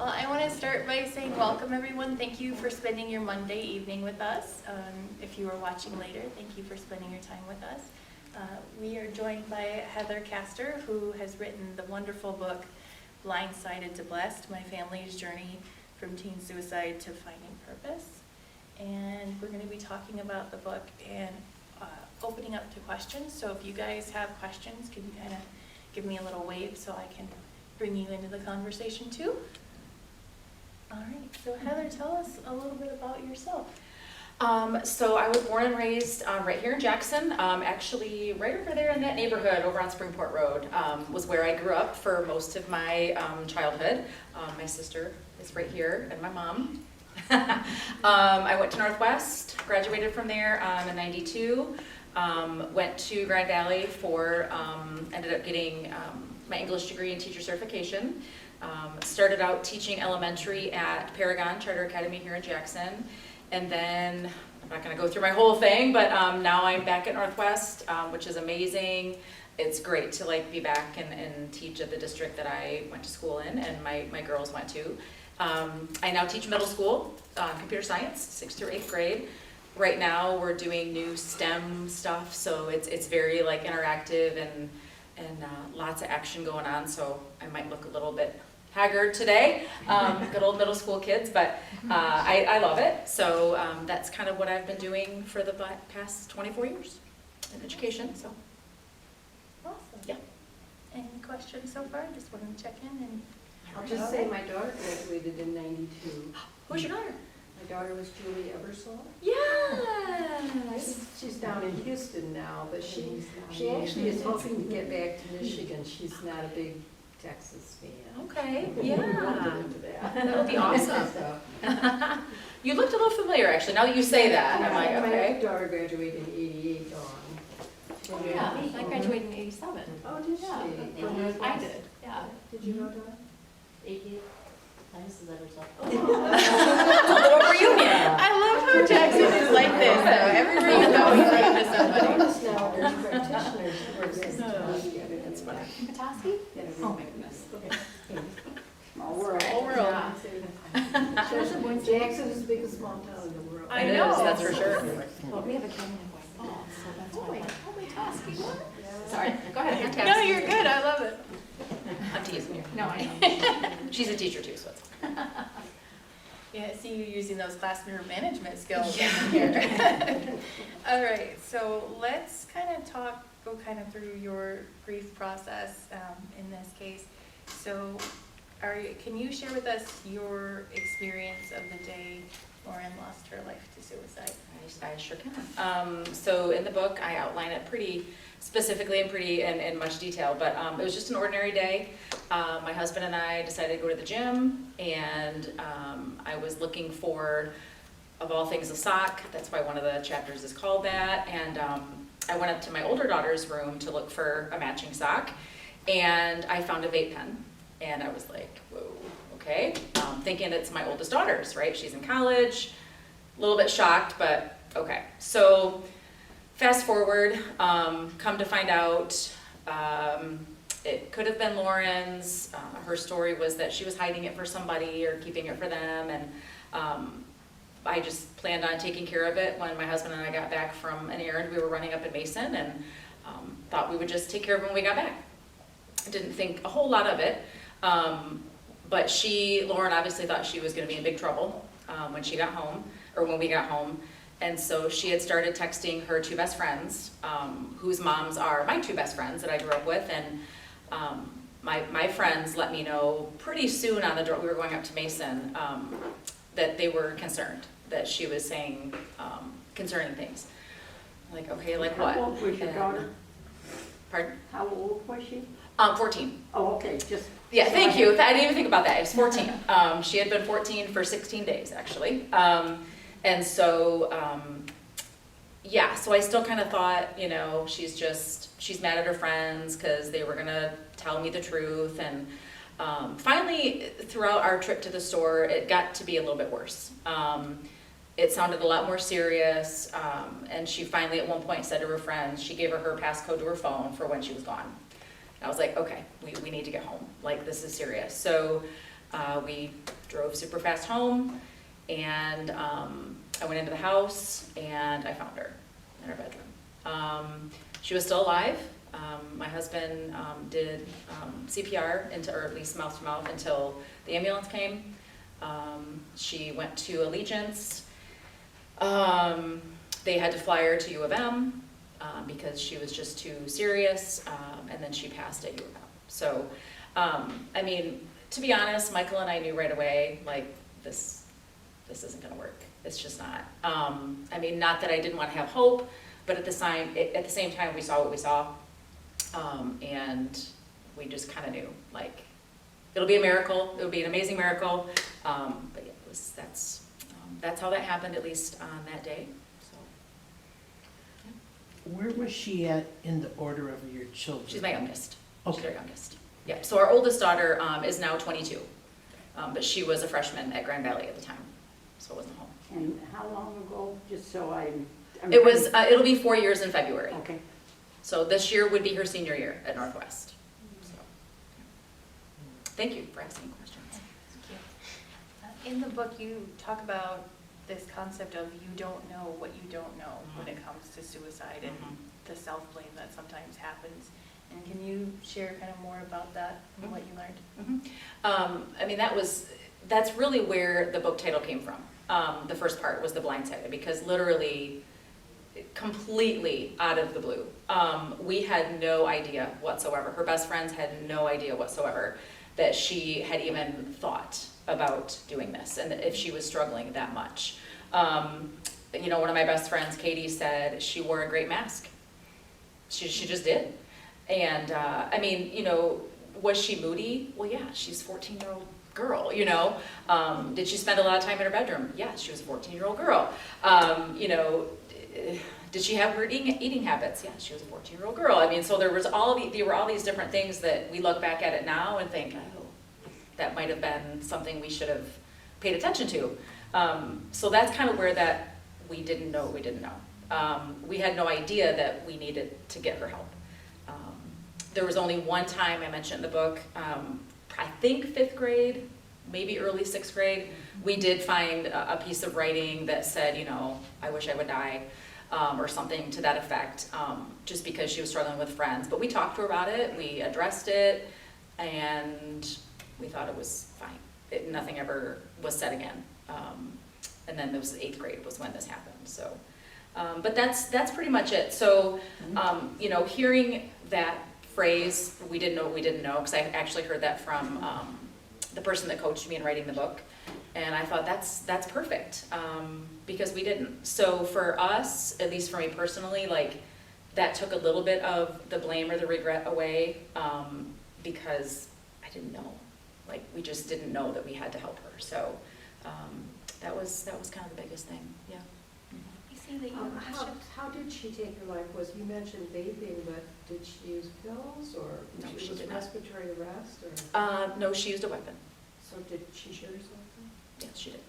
Well, I want to start by saying welcome everyone. Thank you for spending your Monday evening with us. If you are watching later, thank you for spending your time with us. We are joined by Heather Castor, who has written the wonderful book, Blindsided to Blessed, My Family's Journey from Teen Suicide to Finding Purpose. And we're going to be talking about the book and opening up to questions. So if you guys have questions, can you kind of give me a little wave so I can bring you into the conversation too? All right, so Heather, tell us a little bit about yourself. So I was born and raised right here in Jackson, actually right over there in that neighborhood over on Springport Road was where I grew up for most of my childhood. My sister is right here and my mom. I went to Northwest, graduated from there in '92, went to Grand Valley for, ended up getting my English degree and teacher certification. Started out teaching elementary at Paragon Charter Academy here in Jackson, and then I'm not going to go through my whole thing, but now I'm back at Northwest, which is amazing. It's great to be back and teach at the district that I went to school in and my girls went to. I now teach middle school, computer science, 6th through 8th grade. Right now we're doing new STEM stuff, so it's very interactive and lots of action going on, so I might look a little bit haggard today, good old middle school kids, but I love it. So that's kind of what I've been doing for the past 24 years in education. So Awesome. Yeah. Any questions so far? Just want to check in and. I'll just say my daughter graduated in '92. Who's your daughter? My daughter was Julie Ebersole. Yes. She's down in Houston now, but she actually is hoping to get back to Michigan. She's not a big Texas fan. Okay. We'll Yeah. get into that. That would be awesome. So, You looked a little familiar, actually. Now that you say that, I'm like, My okay. daughter graduated in '88 on. Oh, yeah, I graduated in '87. Oh, did she? Yeah, From Northwest? I did, yeah. Did you know that? 88. This is Eversole. A little reunion. I love how Jackson is like this, though. Everywhere you go, he's like to somebody. Notice now there's practitioners who work in together. That's funny. Petoskey? Yes. Oh my goodness. Small world. Whole world. Jackson is the biggest small town in the world. I It know. is, that's for sure. Well, we have a cabin in White Falls, so that's why. Petoskey, what? Sorry, go ahead, you're No, you're good. I love it. I'm teasing you. No, I know. She's a teacher too, so it's Yeah, I see you using those classroom management skills Yeah. in here. All right, so let's go through your grief process in this case. So can you share with us your experience of the day Lauren lost her life to suicide? I sure can. So in the book, I outline it pretty specifically and pretty in much detail, but it was just an ordinary day. My husband and I decided to go to the gym, and I was looking for, of all things, a sock. That's why one of the chapters is called that. And I went up to my older daughter's room to look for a matching sock, and I found a vape pen. And I was like, whoa, okay. Thinking it's my oldest daughter's, right? She's in college, a little bit shocked, but okay. So fast forward, come to find out, it could have been Lauren's. Her story was that she was hiding it for somebody or keeping it for them, and I just planned on taking care of it when my husband and I got back from an errand. We were running up in Mason, and thought we would just take care of it when we got back. I didn't think a whole lot of it, but Lauren obviously thought she was going to be in big trouble when she got home, or when we got home. And so she had started texting her two best friends, whose moms are my two best friends that I grew up with. And my friends let me know pretty soon on the door, we were going up to Mason, that they were concerned, that she was saying concerning things. Like, okay, like what? How old was your daughter? Pardon? How old was she? 14. Oh, okay, just. Yeah, thank you. I didn't even think about that. It was 14. She had been 14 for 16 days, actually. And so, yeah, so I still kind of thought, she's mad at her friends because they were going to tell me the truth. And finally, throughout our trip to the store, it got to be a little bit worse. It sounded a lot more serious. And she finally, at one point, said to her friends, she gave her passcode to her phone for when she was gone. I was like, okay, we need to get home. Like, this is serious. So We drove super fast home, and I went into the house, and I found her in her bedroom. She was still alive. My husband did CPR, or at least mouth to mouth, until the ambulance came. She went to Allegiance. They had to fly her to U of M because she was just too serious, and then she passed at U of M. So, I mean, to be honest, Michael and I knew right away, like, this isn't gonna work. It's just not. I mean, not that I didn't want to have hope, but at the same time, we saw what we saw, and we just kind of knew, like, it'll be a miracle. It'll be an amazing miracle. But yeah, that's how that happened, at least on that day. So, yeah. Where was she at in the order of your children? She's my youngest. Okay. She's our youngest. Yeah. So our oldest daughter is now 22, but she was a freshman at Grand Valley at the time, so it wasn't home. And how long ago, just so I'm It was. It'll be 4 years in February. Okay. So this year would be her senior year at Northwest. So, thank you for asking questions. Thank you. In the book, you talk about this concept of you don't know what you don't know when it comes to suicide and the self-blame that sometimes happens. And can you share kind of more about that and what you learned? I mean, that's really where the book title came from. The first part was the Blindsided, because literally, completely out of the blue, we had no idea whatsoever. Her best friends had no idea whatsoever that she had even thought about doing this, and if she was struggling that much. You know, one of my best friends, Katie, said she wore a great mask. She just did. And I mean, you know, was she moody? Well, yeah, she's a 14-year-old girl, you know. Did she spend a lot of time in her bedroom? Yes, she was a 14-year-old girl. You know, did she have weird eating habits? Yeah, she was a 14-year-old girl. I mean, so there were all these different things that we look back at it now and think, oh, that might have been something we should have paid attention to. So that's kind of where that we didn't know. We had no idea that we needed to get her help. There was only one time I mentioned in the book, I think 5th grade, maybe early 6th grade, we did find a piece of writing that said, you know, I wish I would die, or something to that effect, just because she was struggling with friends. But we talked to her about it, we addressed it, and we thought it was fine. Nothing ever was said again. And then there was 8th grade was when this happened. So, but that's pretty much it. So, you know, hearing that phrase, we didn't know what we didn't know, because I actually heard that from the person that coached me in writing the book, and I thought that's perfect, because we didn't. So for us, at least for me personally, like, that took a little bit of the blame or the regret away, because I didn't know, like, we just didn't know that we had to help her. So that was kind of the biggest thing. Yeah. I see that you have a question. How did she take her life? You mentioned vaping, but did she use pills, or No, she she was did not. respiratory arrest, or? No, she used a weapon. So did she shoot herself? Yes, she did.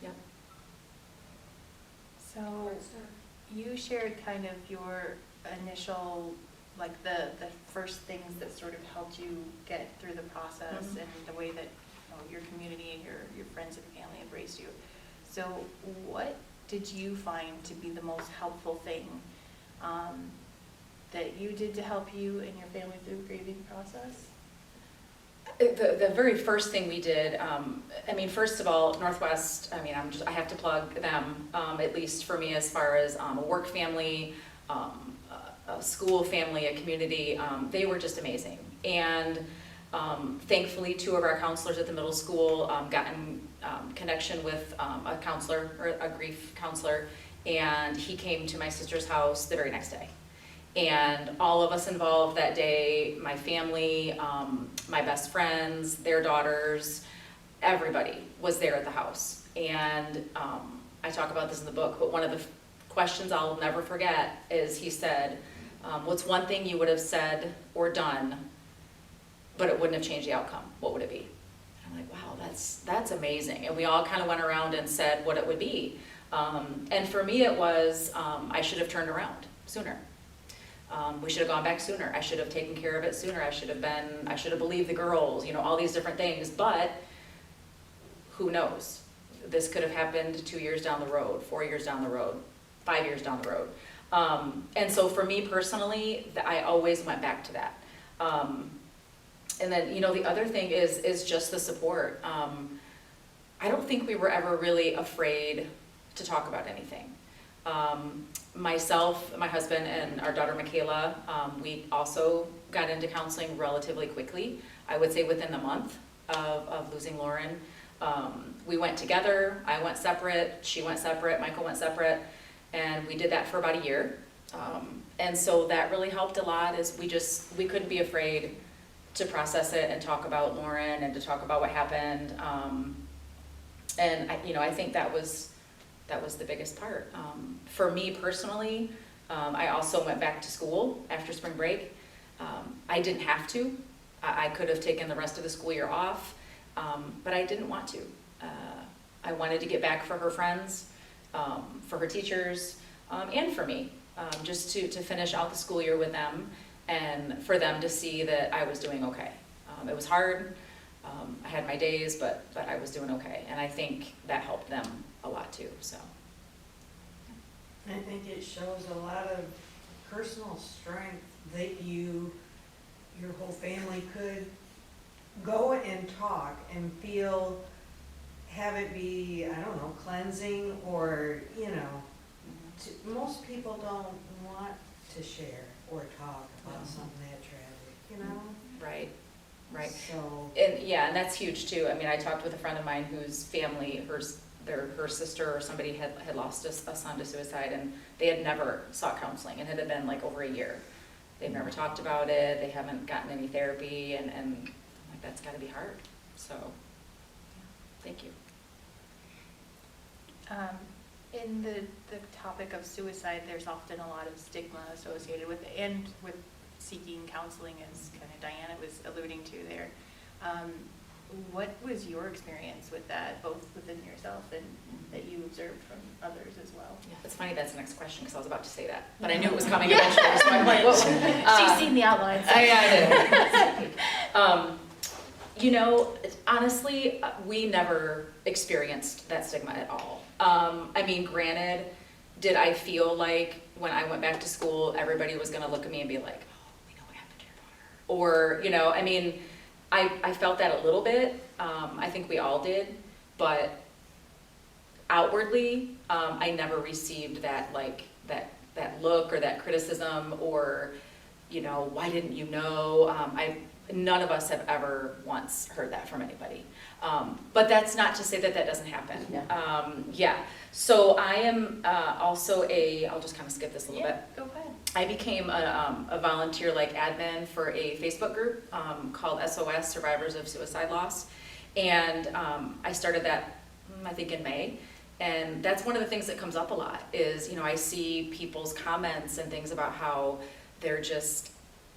Yeah. So you shared kind of your initial, like the first things that sort of helped you get through the process and the way that, you know, your community and your friends and family have raised you. So what did you find to be the most helpful thing that you did to help you and your family through the grieving process? The very first thing we did, I mean, first of all, Northwest, I mean, I have to plug them, at least for me, as far as a work family, a school family, a community. They were just amazing. And thankfully, 2 of our counselors at the middle school got in connection with a counselor, or a grief counselor, and he came to my sister's house the very next day. And all of us involved that day, my family, my best friends, their daughters, everybody was there at the house. And I talk about this in the book, but one of the questions I'll never forget is he said, what's one thing you would have said or done, but it wouldn't have changed the outcome? What would it be? And I'm like, wow, that's amazing. And we all kind of went around and said what it would be. And for me it was, I should have turned around sooner. We should have gone back sooner. I should have taken care of it sooner. I should have believed the girls, all these different things. But who knows? This could have happened 2 years down the road, 4 years down the road, 5 years down the road. And so for me personally, I always went back to that. And then, the other thing is just the support. I don't think we were ever really afraid to talk about anything. Myself, my husband, and our daughter Michaela, we also got into counseling relatively quickly. I would say within the month of losing Lauren. We went together, I went separate, she went separate, Michael went separate, and we did that for about a year. And so that really helped a lot, is we couldn't be afraid to process it and talk about Lauren and to talk about what happened. And I think that was the biggest part. For me personally, I also went back to school after spring break. I didn't have to. I could have taken the rest of the school year off, but I didn't want to. I wanted to get back for her friends, for her teachers, and for me, just to finish out the school year with them and for them to see that I was doing okay. It was hard. I had my days, but I was doing okay. And I think that helped them a lot too, so. I think it shows a lot of personal strength that your whole family could go and talk and have it be, I don't know, cleansing or, most people don't want to share or talk about something that tragic, Right. So. And that's huge too. I mean, I talked with a friend of mine whose family, her sister or somebody had lost a son to suicide, and they had never sought counseling, and it had been like over a year. They've never talked about it, they haven't gotten any therapy, and like, that's gotta be hard. So, thank you. In the topic of suicide, there's often a lot of stigma associated with it, and with seeking counseling, as kind of Diana was alluding to there. What was your experience with that, both within yourself and that you observed from others as well? Yeah, it's funny that's the next question, because I was about to say that, but I knew it was coming eventually, so I'm like, whoa. She's seen the outlines. I did. Honestly, we never experienced that stigma at all. I mean, granted, did I feel like when I went back to school, everybody was gonna look at me and be like, oh, we know what happened to your daughter? Or, I mean, I felt that a little bit. I think we all did, but outwardly, I never received that look or that criticism or, why didn't you know? None of us have ever once heard that from anybody. But that's not to say that doesn't happen. Yeah. So I am also I'll just kind of skip this a little bit. Go ahead. I became a volunteer admin for a Facebook group called SOS Survivors of Suicide Loss. And I started that, I think, in May. And that's one of the things that comes up a lot is, I see people's comments and things about how they're just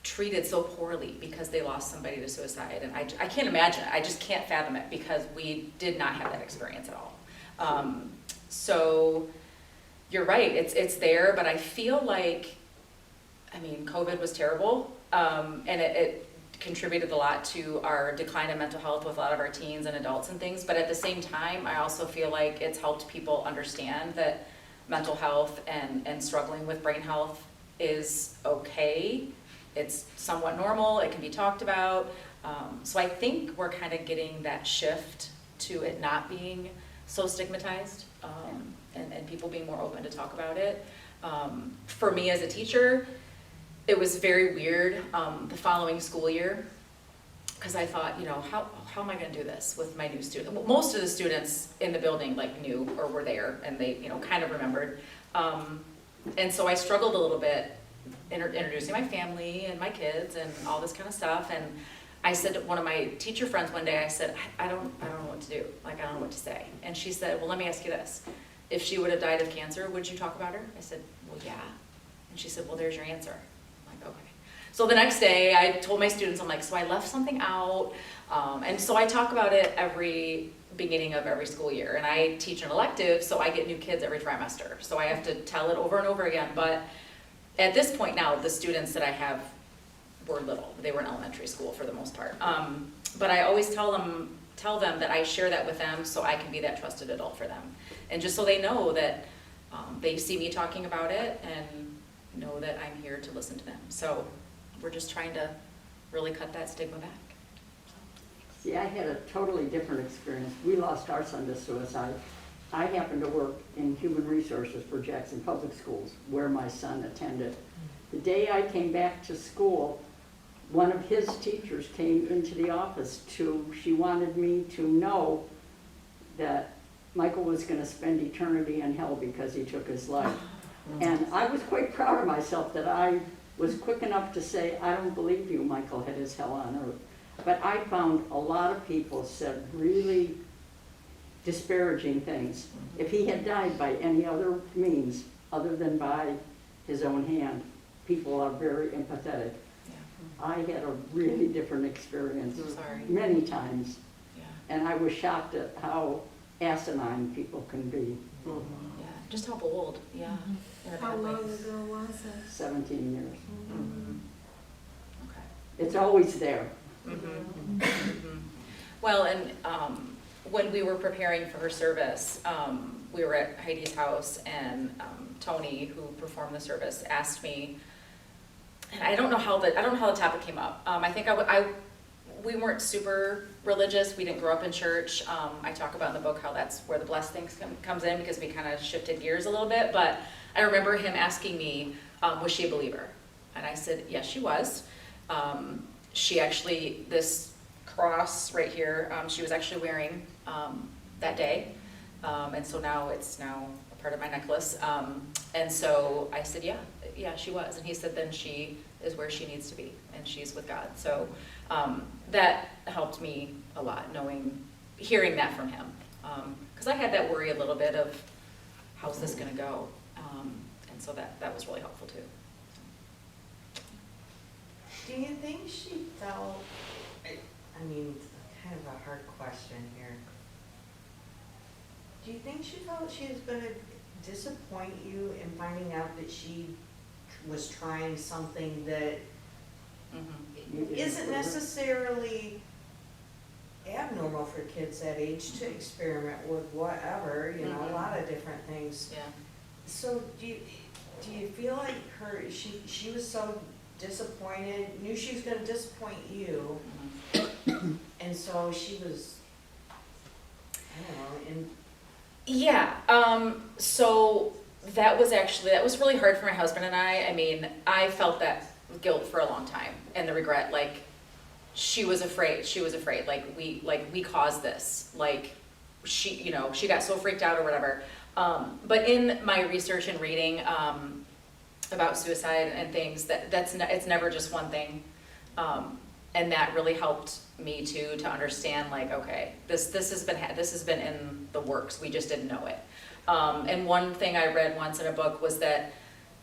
treated so poorly because they lost somebody to suicide. And I can't imagine it. I just can't fathom it because we did not have that experience at all. So you're right, it's there, but I feel like, COVID was terrible, and it contributed a lot to our decline in mental health with a lot of our teens and adults and things, but at the same time, I also feel like it's helped people understand that mental health and struggling with brain health is okay. It's somewhat normal, it can be talked about. So I think we're kind of getting that shift to it not being so stigmatized, and people being more open to talk about it. For me as a teacher, it was very weird the following school year, because I thought, how am I going to do this with my new student? Well, most of the students in the building knew or were there, and they kind of remembered. And so I struggled a little bit introducing my family and my kids and all this kind of stuff. And I said to one of my teacher friends one day, I said, I don't know what to do. I don't know what to say. And she said, well, let me ask you this. If she would have died of cancer, would you talk about her? I said, well, yeah. And she said, well, there's your answer. I'm like, okay. So the next day I told my students, I'm like, so I left something out. And so I talk about it every beginning of every school year. And I teach an elective, so I get new kids every trimester. So I have to tell it over and over again. But at this point now, the students that I have were little. They were in elementary school for the most part. But I always tell them that I share that with them so I can be that trusted adult for them. And just so they know that they see me talking about it and know that I'm here to listen to them. So we're just trying to really cut that stigma back. See, I had a totally different experience. We lost our son to suicide. I happened to work in human resources for Jackson Public Schools, where my son attended. The day I came back to school, one of his teachers came into the office she wanted me to know that Michael was going to spend eternity in hell because he took his life. And I was quite proud of myself that I was quick enough to say, I don't believe you, Michael had his hell on earth. But I found a lot of people said really disparaging things. If he had died by any other means other than by his own hand, people are very empathetic. I had a really different experience Sorry. many times, Yeah. and I was shocked at how asinine people can be. Yeah. Just how bold. Yeah. In a How bad way. long ago was it? 17 years. Mhm. Okay. It's always there. Mhm. Mhm. Well, and when we were preparing for her service, we were at Heidi's house, and Tony, who performed the service, asked me, and I don't know how the topic came up. I think we weren't super religious. We didn't grow up in church. I talk about in the book how that's where the blessing comes in, because we kind of shifted gears a little bit. But I remember him asking me, was she a believer? And I said, yes, she was. She actually, this cross right here, she was actually wearing that day. And so now it's now a part of my necklace. And so I said, yeah, she was. And he said, then she is where she needs to be, and she's with God. So that helped me a lot, hearing that from him. Because I had that worry a little bit of, how's this gonna go? And so that was really helpful too. Do you think she felt, I mean, it's kind of a hard question here. Do you think she felt she was gonna disappoint you in finding out that she was trying something that Mhm. isn't necessarily abnormal for kids that age to experiment with whatever, you know, a lot of different things. Yeah. So do you feel like she was so disappointed, knew she was gonna disappoint you, Mhm. and so she was, I don't know, in. Yeah, so that was really hard for my husband and I. I mean, I felt that guilt for a long time, and the regret, like, she was afraid, like, we caused this, like, she got so freaked out or whatever. But in my research and reading, about suicide and things, it's never just one thing. And that really helped me to understand, like, okay, this has been in the works, we just didn't know it. And one thing I read once in a book was that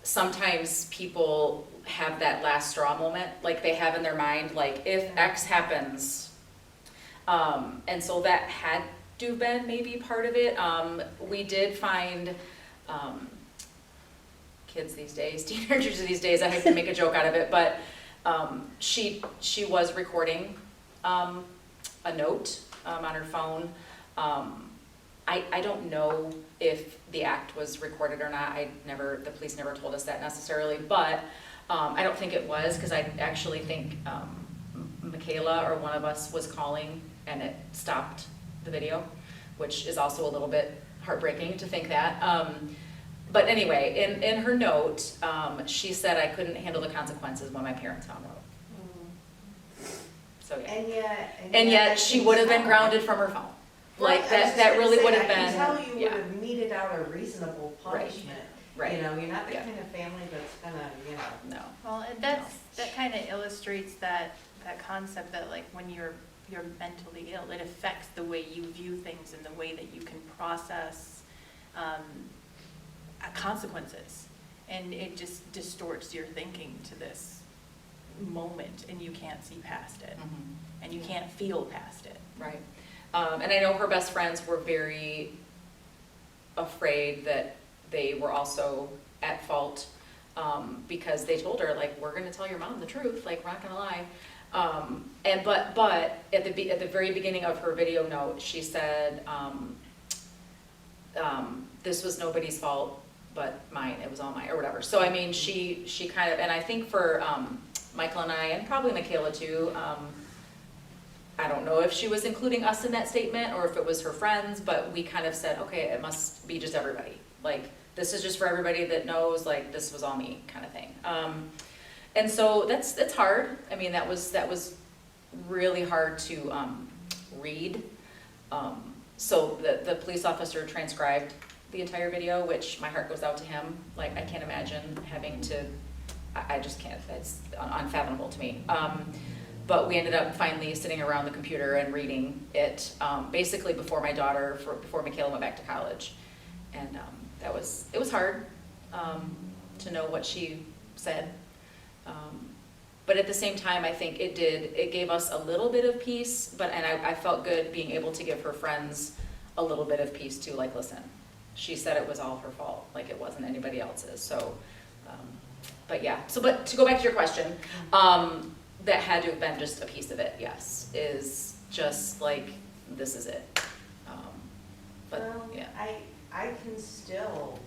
sometimes people have that last straw moment, like they have in their mind, like, if X happens. And so that had to have been maybe part of it. We did find, kids these days, teenagers these days, I hate to make a joke out of it, but she was recording a note on her phone. I don't know if the act was recorded or not. The police never told us that necessarily, but I don't think it was, because I actually think Michaela or one of us was calling and it stopped the video, which is also a little bit heartbreaking to think that. But anyway, in her note, she said, I couldn't handle the consequences when my parents found out. So yeah. And yet she would have been grounded from her phone. Like, that really would have been, I can tell you would yeah. have meted out a reasonable punishment. Right. You know, you're not the Yeah. kind of family that's gonna, you know. No. Well, that kind of illustrates that concept that, like, when you're mentally ill, it affects the way you view things and the way that you can process consequences. And it just distorts your thinking to this moment, and you can't see past it, Mhm. and you can't feel past it. Right. And I know her best friends were very afraid that they were also at fault. because they told her, like, we're gonna tell your mom the truth, like, we're not gonna lie. But at the very beginning of her video note, she said, this was nobody's fault but mine, it was all mine, or whatever. So I mean, she kind of, and I think for Michael and I, and probably Michaela too, I don't know if she was including us in that statement or if it was her friends, but we kind of said, okay, it must be just everybody. Like, this is just for everybody that knows, like, this was all me, kind of thing. And so that's hard. I mean, that was really hard to read. So the police officer transcribed the entire video, which my heart goes out to him. Like, I can't imagine having to, I just can't, it's unfathomable to me. But we ended up finally sitting around the computer and reading it, basically before before Michaela went back to college. And it was hard to know what she said. But at the same time, I think it gave us a little bit of peace, and I felt good being able to give her friends a little bit of peace too, like, listen, she said it was all her fault, like it wasn't anybody else's, so, but yeah. But to go back to your question, that had to have been just a piece of it, yes, is just like, this is it. But, Well, yeah. I can still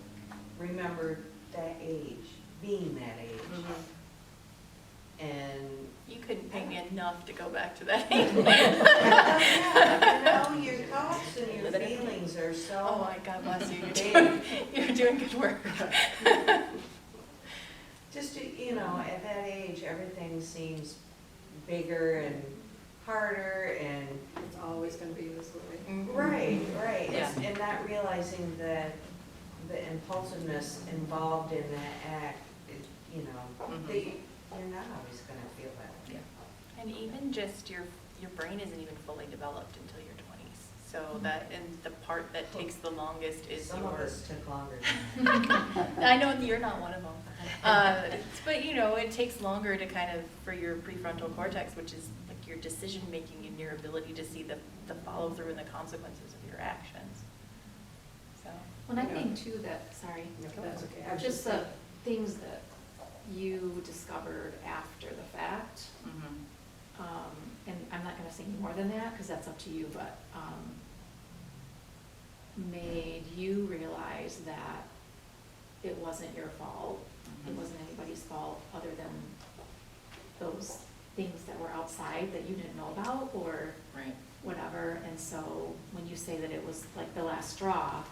remember that age, being that age. And You couldn't pay me enough to go back to that age. your thoughts and your feelings are Oh so my God bless you, big. you're doing good work. Just, at that age, everything seems bigger and harder and. It's always gonna be this way. Right. Yeah. And not realizing that the impulsiveness involved in that act, that you're not always gonna feel that. Yeah. And even just your brain isn't even fully developed until your 20s. So and the part that takes the longest is Some of your. us took longer. I know you're not one of them. But it takes longer to for your prefrontal cortex, which is like your decision making and your ability to see the follow through and the consequences of your actions. So. When I think too that, sorry, That's okay. I was just the saying- things that you discovered after the fact, and I'm not gonna say more than that, because that's up to you, but, made you realize that it wasn't your fault, it wasn't anybody's fault other than those things that were outside that you didn't know about, or Right. whatever, and so when you say that it was like the last straw,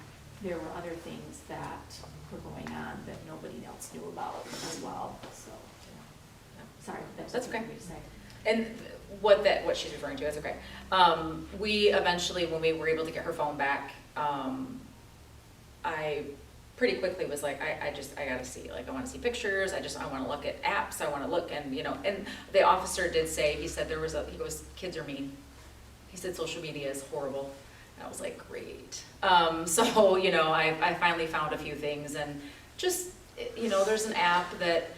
there were other things that were going on that nobody else knew about as well, so. Sorry, that's That's what okay. I wanted to say. And what she's referring to is okay. We eventually, when we were able to get her phone back, I pretty quickly was like, I gotta see, like, I wanna see pictures, I wanna look at apps, I wanna look, and, and the officer did say, he said he goes, kids are mean. He said social media is horrible. And I was like, great. So, I finally found a few things, and just, there's an app that,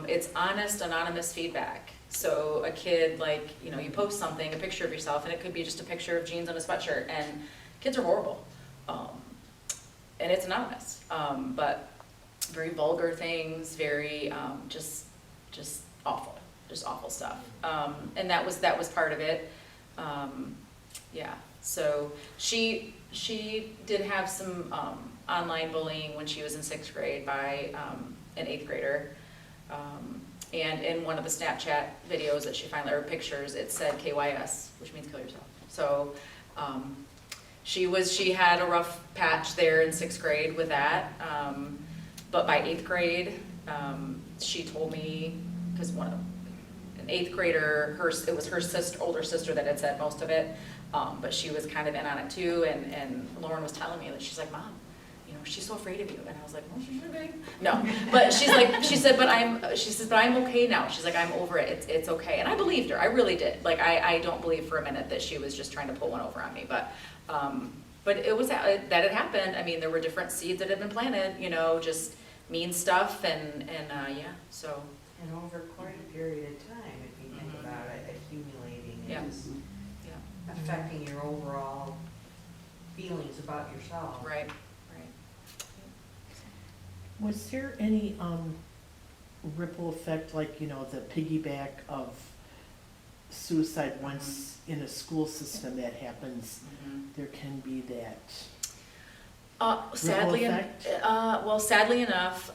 it's honest, anonymous feedback. So a kid, like, you post something, a picture of yourself, and it could be just a picture of jeans on a sweatshirt, and kids are horrible. And it's anonymous, but very vulgar things, very, just awful stuff. And that was part of it. Yeah, so she did have some online bullying when she was in 6th grade by an 8th grader. And in one of the Snapchat videos that she finally, or pictures, it said KYS, which means kill yourself. So she had a rough patch there in 6th grade with that. But by 8th grade, she told me, because an 8th grader, it was her older sister that had said most of it, but she was kind of in on it too, and Lauren was telling me that she's like, Mom, she's so afraid of you, and I was like, well, she should be. No, but she said, but I'm okay now. She's like, I'm over it. It's okay, and I believed her. I really did. Like, I don't believe for a minute that she was just trying to pull one over on me, but it was that had happened. I mean, there were different seeds that had been planted, just mean stuff, and yeah, so. And over quite a period of time, if you think about it, accumulating Yeah. and just Yeah. affecting your overall feelings about yourself. Right. Was there any ripple effect, like, the piggyback of suicide once in a school system that happens, there can be that Sadly, ripple effect? sadly enough,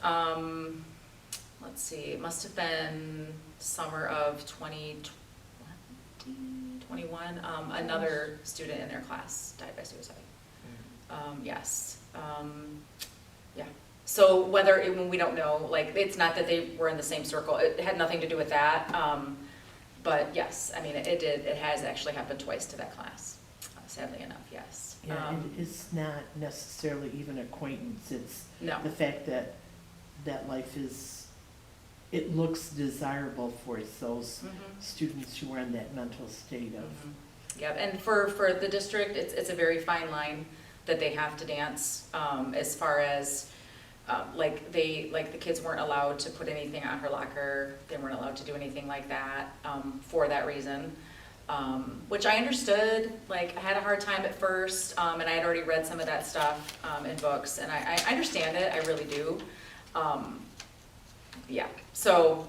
let's see, it must have been summer of 2021, another student in their class died by suicide. Yes, yeah. So when we don't know, like, it's not that they were in the same circle, it had nothing to do with that, but yes, I mean, it has actually happened twice to that class, sadly enough, yes. Yeah, and it's not necessarily even acquaintance, it's No. the fact that life it looks desirable for those students who are in that mental state of. Yeah, and for the district, it's a very fine line that they have to dance, as far as, like the kids weren't allowed to put anything on her locker, they weren't allowed to do anything like that, for that reason. Which I understood, like, I had a hard time at first, and I had already read some of that stuff, in books, and I understand it, I really do. Yeah, so,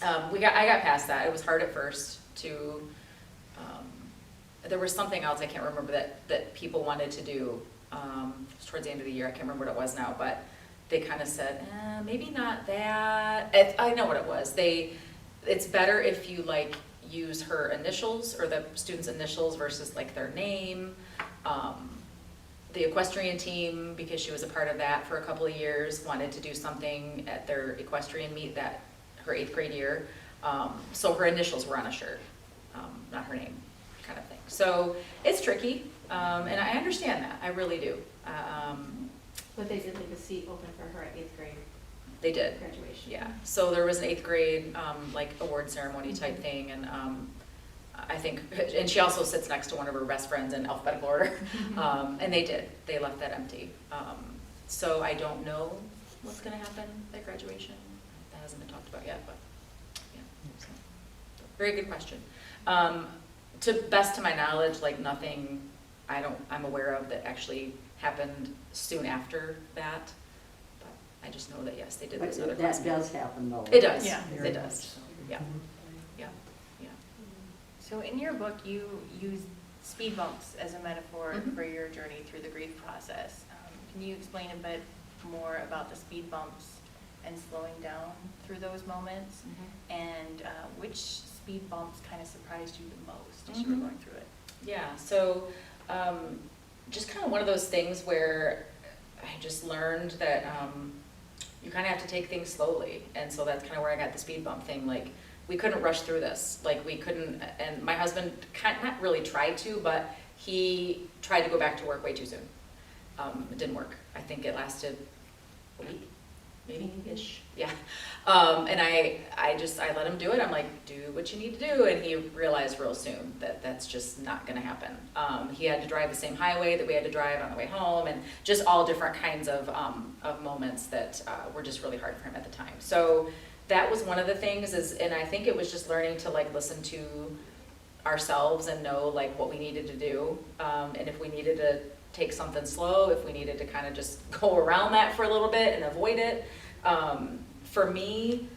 I got past that. It was hard at first to, there was something else, I can't remember, that people wanted to do, towards the end of the year, I can't remember what it was now, but they kind of said, maybe not that. I know what it was. It's better if you, like, use her initials or the student's initials versus, like, their name. The equestrian team, because she was a part of that for a couple of years, wanted to do something at their equestrian meet that her 8th grade year. So her initials were on a shirt, not her name, kind of thing. So it's tricky, and I understand that, I really do. But they did leave a seat open for her at 8th grade They did, graduation. yeah. So there was an 8th grade, like, award ceremony type thing, and I think, and she also sits next to one of her best friends in alphabetical order, and they left that empty. So I don't know what's gonna happen at graduation. That hasn't been talked about yet, but, yeah. So, very good question. To best to my knowledge, like, nothing I'm aware of that actually happened soon after that. But I just know that, yes, they did But this other that class. does happen though. It does, Yeah. Very it much does, so. yeah, yeah, yeah. So in your book, you use speed bumps as a metaphor Mhm. for your journey through the grief process. Can you explain a bit more about the speed bumps and slowing down through those moments? And which speed bumps kind of surprised you the most as you were going through it? Yeah, so just kind of one of those things where I just learned that you kind of have to take things slowly. And so that's kind of where I got the speed bump thing. Like, we couldn't rush through this. Like, we couldn't, and my husband not really tried to, but he tried to go back to work way too soon. It didn't work. I think it lasted a week, maybe-ish, yeah. And I let him do it. I'm like, do what you need to do. And he realized real soon that that's just not gonna happen. He had to drive the same highway that we had to drive on the way home, and just all different kinds of moments that were just really hard for him at the time. So that was one of the things and I think it was just learning to, like, listen to ourselves and know, like, what we needed to do. And if we needed to take something slow, if we needed to kind of just go around that for a little bit and avoid it. For me,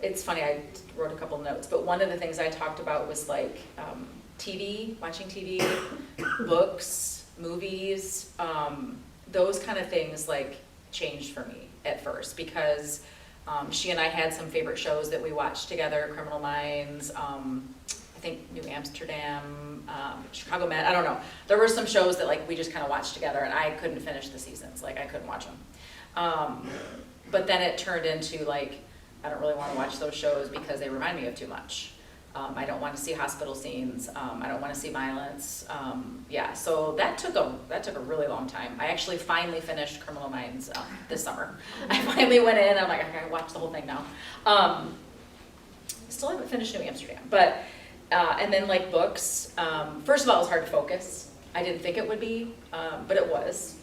it's funny, I wrote a couple notes, but one of the things I talked about was, like, TV, watching TV, books, movies, those kind of things, like, changed for me at first, because she and I had some favorite shows that we watched together, Criminal Minds, I think New Amsterdam, Chicago Med, I don't know. There were some shows that, like, we just kind of watched together, and I couldn't finish the seasons, like, I couldn't watch them. But then it turned into, like, I don't really want to watch those shows because they remind me of too much. I don't want to see hospital scenes, I don't want to see violence, yeah, so that took a really long time. I actually finally finished Criminal Minds this summer. I finally went in, I'm like, I gotta watch the whole thing now. Still haven't finished New Amsterdam, but, and then, like, books, first of all, it was hard to focus. I didn't think it would be, but it was.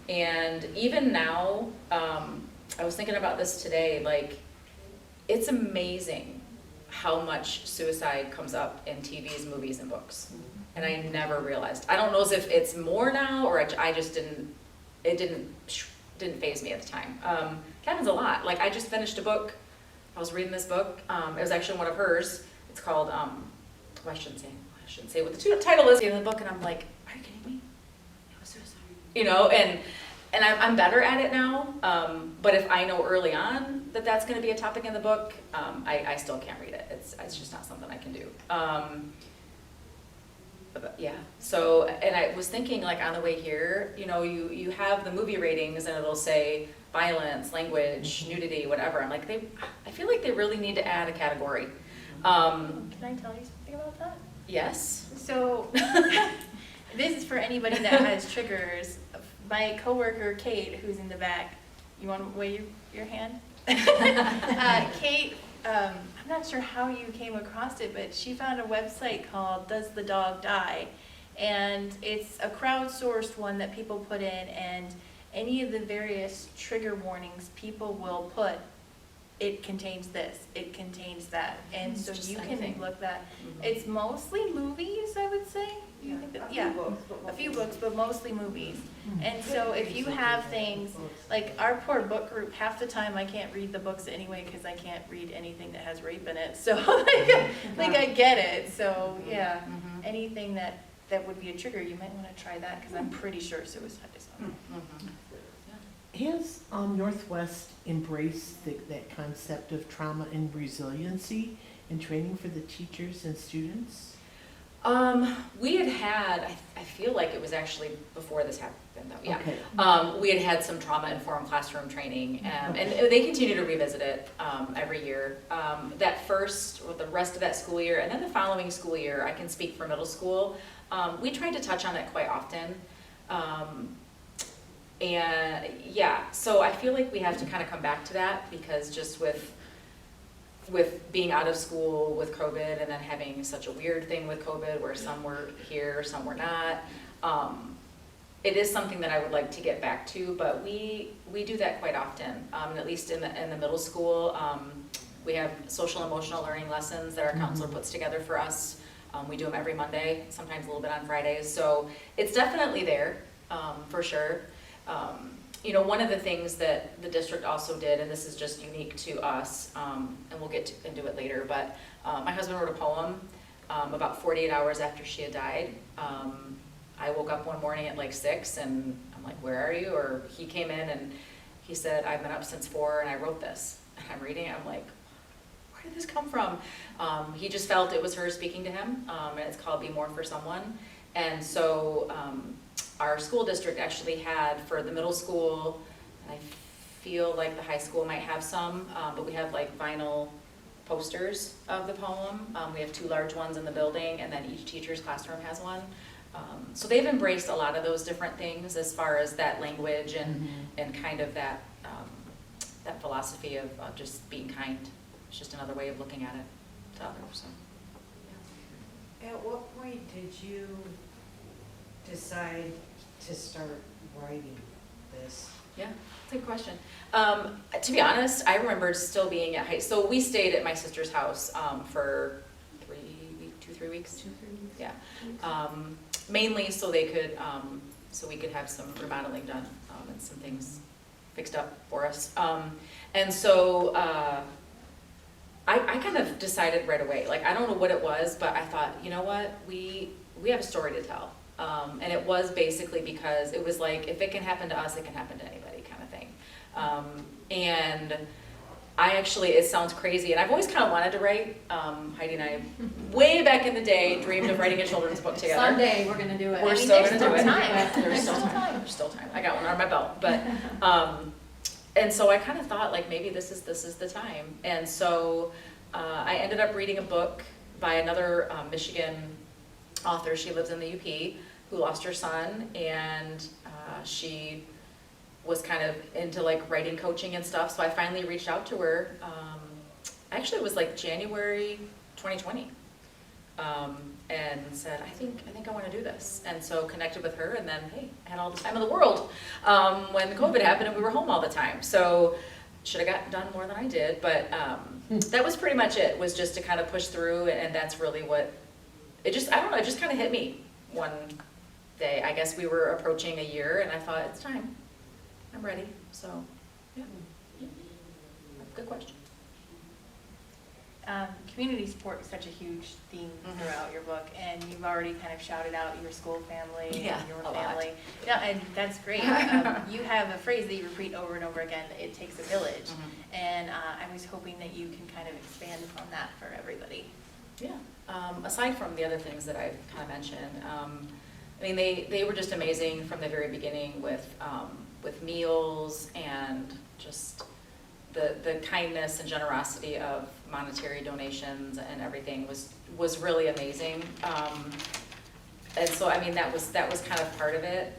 And even now, I was thinking about this today, like, it's amazing how much suicide comes up in TVs, movies, and books. And I never realized. I don't know if it's more now, or I just it didn't faze me at the time. It happens a lot. Like, I just finished a book I was reading this book. It was actually one of hers. It's called, well, I shouldn't say what the title is in the book, and I'm like, are you kidding me? It was suicide. You know, and I'm better at it now, but if I know early on that that's going to be a topic in the book, I still can't read it. It's just not something I can do. But yeah, so, and I was thinking, like, on the way here, you know, you have the movie ratings and it'll say violence, language, nudity, whatever. I'm like, I feel like they really need to add a category. Can I tell you something about that? Yes. So, this is for anybody that has triggers. My coworker Kate, who's in the back, you want to wave your hand? Kate, I'm not sure how you came across it, but she found a website called Does the Dog Die? And it's a crowdsourced one that people put in, and any of the various trigger warnings people will put, it contains this, it contains that, and so Just you anything. can look that. It's mostly movies, I would say. You think that, yeah, a few books, but mostly movies. And so if you have things, like our poor book group, half the time I can't read the books anyway because I can't read anything that has rape in it. So like I get it. So yeah, Mhm. anything that would be a trigger, you might want to try that because I'm pretty sure suicide is on it. Mhm. Has Northwest embraced that concept of trauma and resiliency in training for the teachers and students? We had, I feel like it was actually before this happened though, yeah. Okay. We had some trauma-informed classroom training, and they continue to revisit it every year. That first, or the rest of that school year, and then the following school year, I can speak for middle school, we tried to touch on it quite often. And yeah, so I feel like we have to kind of come back to that, because just with being out of school with COVID, and then having such a weird thing with COVID where some were here, some were not, it is something that I would like to get back to, but we do that quite often, and at least in the middle school. We have social emotional learning lessons that our counselor puts together for us. We do them every Monday, sometimes a little bit on Fridays, so it's definitely there, for sure. You know, one of the things that the district also did, and this is just unique to us, and we'll get into it later, but my husband wrote a poem about 48 hours after she had died. I woke up one morning at like 6, and I'm like, where are you? Or he came in and he said, I've been up since 4 and I wrote this. And I'm reading it, I'm like, where did this come from? He just felt it was her speaking to him, and it's called Be More for Someone. And so our school district actually had, for the middle school, and I feel like the high school might have some, but we have like vinyl posters of the poem. We have 2 large ones in the building, and then each teacher's classroom has one. So they've embraced a lot of those different things as far as that language and kind of that that philosophy of just being kind. It's just another way of looking at it to others. So, yeah. At what point did you decide to start writing this? Yeah, that's a good question. To be honest, I remember still being at high, so we stayed at my sister's house for 2-3 weeks. Yeah. Mainly so they could, so we could have some remodeling done and some things fixed up for us. And so I kind of decided right away, like I don't know what it was, but I thought, you know what, we have a story to tell. And it was basically because it was like, if it can happen to us, it can happen to anybody kind of thing. And I actually, it sounds crazy, and I've always kind of wanted to write. Heidi and I, way back in the day, dreamed of writing a children's book together. Someday, we're gonna do it. We're I mean, still there's gonna do it. still time. There's still time. There's still time. I got one on my belt, but and so I kind of thought like maybe this is the time. And so I ended up reading a book by another Michigan author. She lives in the UP, who lost her son, and she was kind of into like writing coaching and stuff. So I finally reached out to her. Actually, it was like January 2020. And said, I think I want to do this. And so connected with her, and then, hey, I had all the time in the world when COVID happened and we were home all the time. So should have gotten done more than I did, but that was pretty much it, was just to kind of push through, and that's really what, it just, I don't know, it just kind of hit me one day. I guess we were approaching a year, and I thought, it's time. I'm ready, so, yeah. Good question. Community support is such a huge theme throughout your book, and you've already kind of shouted out your school family Yeah, and your a lot. family. Yeah, and that's great. You have a phrase that you repeat over and over again, it takes a village. And I was hoping that you can kind of expand upon that for everybody. Yeah, aside from the other things that I've kind of mentioned, I mean, they were just amazing from the very beginning with meals and just the kindness and generosity of monetary donations and everything was really amazing. And so, I mean, that was kind of part of it.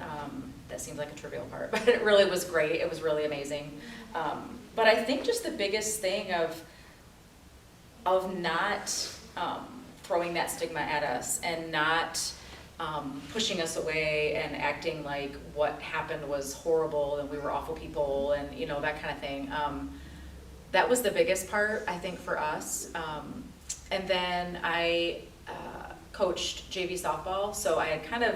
That seems like a trivial part, but it really was great. It was really amazing. But I think just the biggest thing of not throwing that stigma at us and not pushing us away and acting like what happened was horrible and we were awful people and, you know, that kind of thing. That was the biggest part, I think, for us. And then I coached JV softball, so I had kind of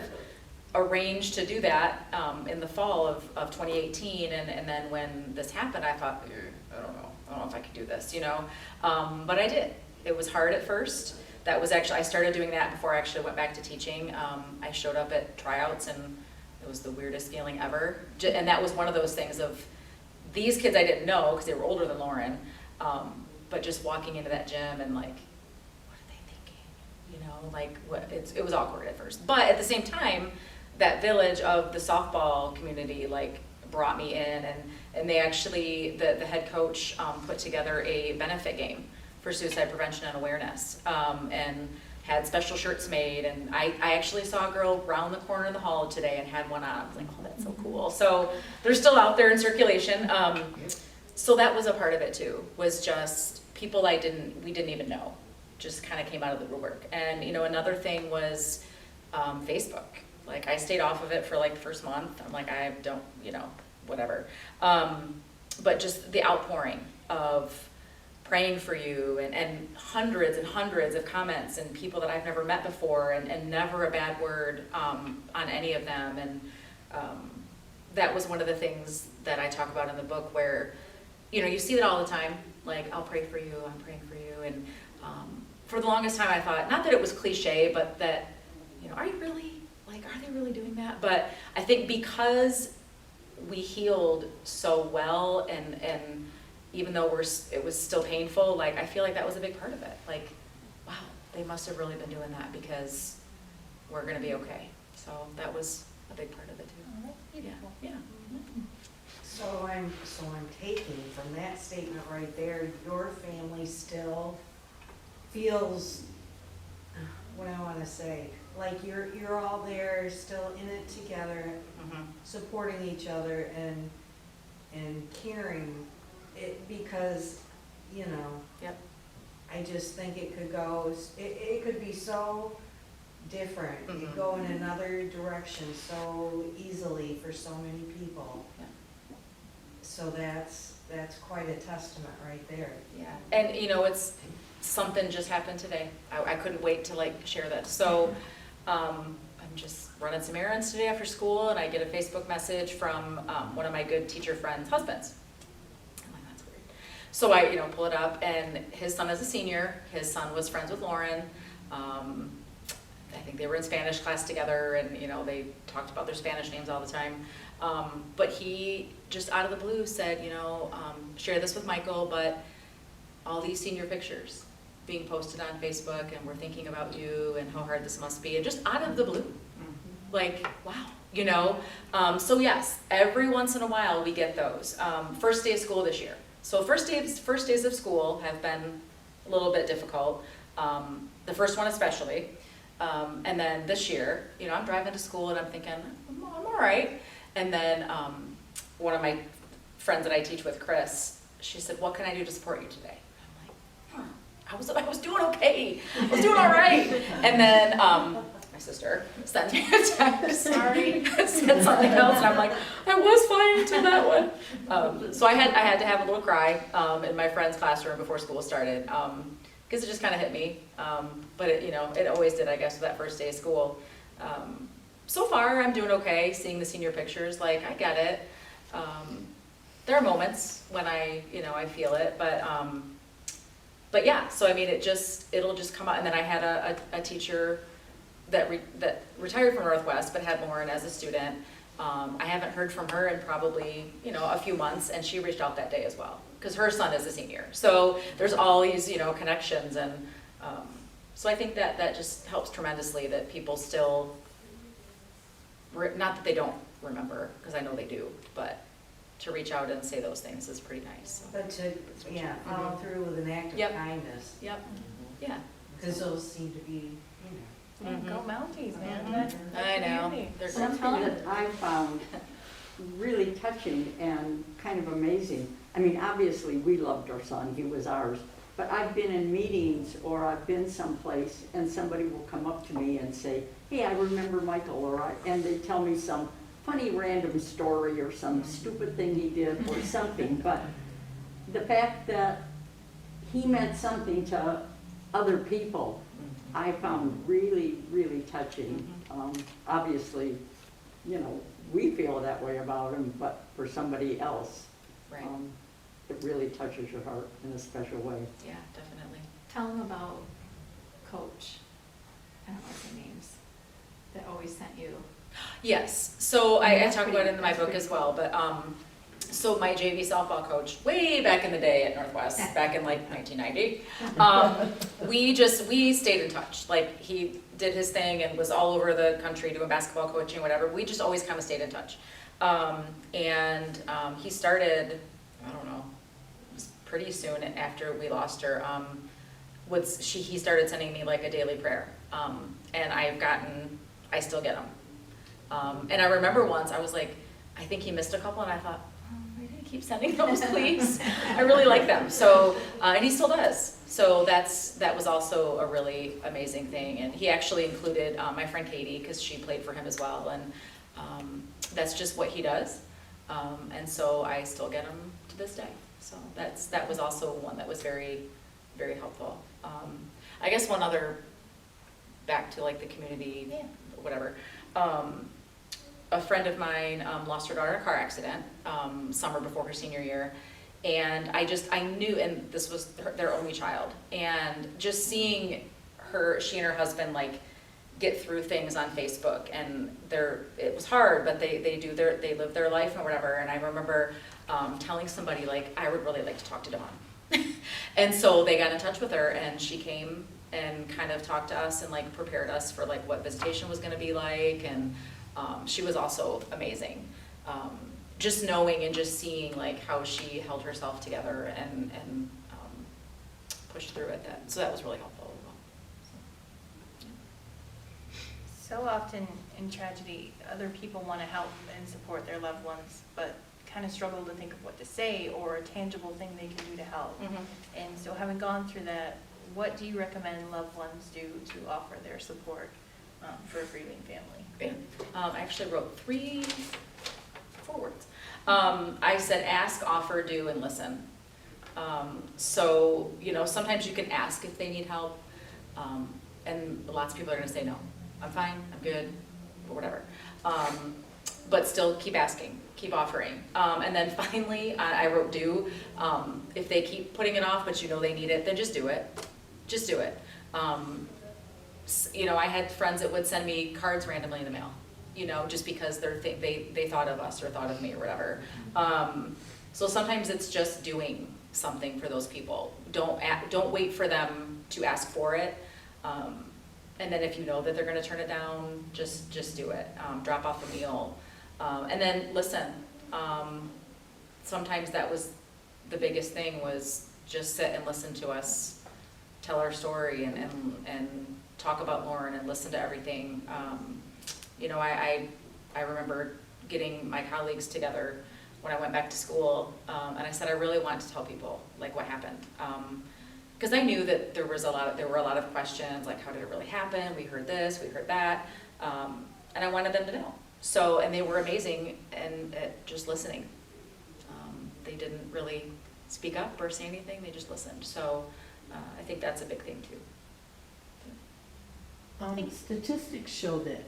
arranged to do that in the fall of 2018, and then when this happened, I thought, I don't know if I could do this, you know, but I did. It was hard at first. That was actually, I started doing that before I actually went back to teaching. I showed up at tryouts, and it was the weirdest feeling ever, and that was one of those things of, these kids I didn't know because they were older than Lauren, but just walking into that gym and like, what are they thinking? You know, like it was awkward at first. But at the same time, that village of the softball community like brought me in, and they actually, the head coach put together a benefit game for suicide prevention and awareness, and had special shirts made, and I actually saw a girl round the corner in the hall today and had one on. I was like, oh, that's so cool. So they're still out there in circulation. So that was a part of it too, was just people we didn't even know, just kind of came out of the woodwork. And you know, another thing was Facebook. Like I stayed off of it for like the first month. I'm like, I don't, you know, whatever. But just the outpouring of praying for you, and hundreds and hundreds of comments and people that I've never met before, and never a bad word on any of them. And that was one of the things that I talk about in the book, where, you know, you see that all the time, like, I'll pray for you, I'm praying for you. And for the longest time I thought, not that it was cliche, but that, you know, are you really, like, are they really doing that? But I think because we healed so well, and even though it was still painful, like, I feel like that was a big part of it. Like, wow, they must have really been doing that because we're gonna be okay. So that was a big part of it too. Yeah. So I'm taking from that statement right there, your family still feels, what I wanna say, like you're all there, still in it together, supporting each other and caring. It, because, you know, Yep. I just think it could be so different. It could go in another direction so easily for so many people. Yeah. So that's quite a testament right there. Yeah, and you know, it's something just happened today. I couldn't wait to like share that. So I'm just running some errands today after school, and I get a Facebook message from one of my good teacher friends' husbands. So I, you know, pull it up, and his son is a senior. His son was friends with Lauren. I think they were in Spanish class together, and you know, they talked about their Spanish names all the time. But he just out of the blue said, you know, share this with Michael, but all these senior pictures being posted on Facebook, and we're thinking about you and how hard this must be, and just out of the blue. Like, wow, you know? So yes, every once in a while we get those. First day of school this year. So first days of school have been a little bit difficult, the first one especially, and then this year, you know, I'm driving to school and I'm thinking, I'm all right, and then one of my friends that I teach with, Chris, she said, what can I do to support you today? I'm like, I was doing okay, I was doing all right, and then my sister sent me a text, sorry, said something else, and I'm like, I was fine until that one. So I had to have a little cry in my friend's classroom before school started, because it just kind of hit me. But it, you know, it always did, I guess, with that first day of school. So far, I'm doing okay, seeing the senior pictures, like, I get it. There are moments when I feel it, but But yeah, so I mean, it'll just come out, and then I had a teacher that retired from Northwest, but had Lauren as a student. I haven't heard from her in probably, a few months, and she reached out that day as well, because her son is a senior. So there's all these, connections, and so I think that just helps tremendously that people still, not that they don't remember, because I know they do, but to reach out and say those things is pretty nice. So. But to, follow through with an act of Yep. kindness, Yep, yeah. because those seem to be, Yeah, go Mounties, man. Mhm. That's I know. community. They're Something that I found really touching and kind of amazing, I mean, obviously, we loved our son, he was ours, but I've been in meetings or I've been someplace and somebody will come up to me and say, hey, I remember Michael, and they tell me some funny random story or some stupid thing he did or something, but the fact that he meant something to other people, I found really, really touching. Obviously, we feel that way about him, but for somebody else, Right. it really touches your heart in a special way. Yeah, definitely. Tell them about Coach, I don't know his names, that always sent you. Yes, so I That's talk about it in pretty- my that's book pretty as well, but, so my JV softball coach, way back in the day at Northwest, back in like 1990, we stayed in touch. Like, he did his thing and was all over the country doing basketball coaching, whatever. We just always kind of stayed in touch. He started, I don't know, it was pretty soon after we lost her, he started sending me like a daily prayer. And I still get them. And I remember once, I was like, I think he missed a couple, and I thought, I didn't keep sending those, please. I really like them. So, and he still does. So that was also a really amazing thing. And he actually included my friend Katie, because she played for him as well. And that's just what he does. And so I still get them to this day. So that was also one that was very, very helpful. I guess one other, back to like the community, whatever. A friend of mine lost her daughter in a car accident summer before her senior year, and I knew, and this was their only child, and just seeing she and her husband like get through things on Facebook, and it was hard, but they live their life and whatever. And I remember telling somebody like, I would really like to talk to Dawn, and so they got in touch with her, and she came and kind of talked to us and like prepared us for like what visitation was going to be like. And she was also amazing. Just knowing and just seeing like how she held herself together and pushed through it. So that was really helpful as well. So often in tragedy, other people want to help and support their loved ones, but kind of struggle to think of what to say or a tangible thing they can do to help. And so having gone through that, what do you recommend loved ones do to offer their support for a grieving family? I actually wrote 4 words. I said ask, offer, do, and listen. So, sometimes you can ask if they need help, and lots of people are going to say no. I'm fine, I'm good, or whatever. But still keep asking, keep offering. And then finally, I wrote do. If they keep putting it off, but they need it, then just do it. Just do it. I had friends that would send me cards randomly in the mail, just because they thought of us or thought of me or whatever. So sometimes it's just doing something for those people. Don't wait for them to ask for it. And then if you know that they're gonna turn it down, just do it. Drop off a meal. And then listen. Sometimes that was the biggest thing, was just sit and listen to us tell our story and talk about Lauren and listen to everything. I remember getting my colleagues together when I went back to school, and I said I really want to tell people like what happened, because I knew that there were a lot of questions like, how did it really happen? We heard this, we heard that, and I wanted them to know. So, and they were amazing and at just listening. They didn't really speak up or say anything; they just listened. So. I think that's a big thing too. Statistics show that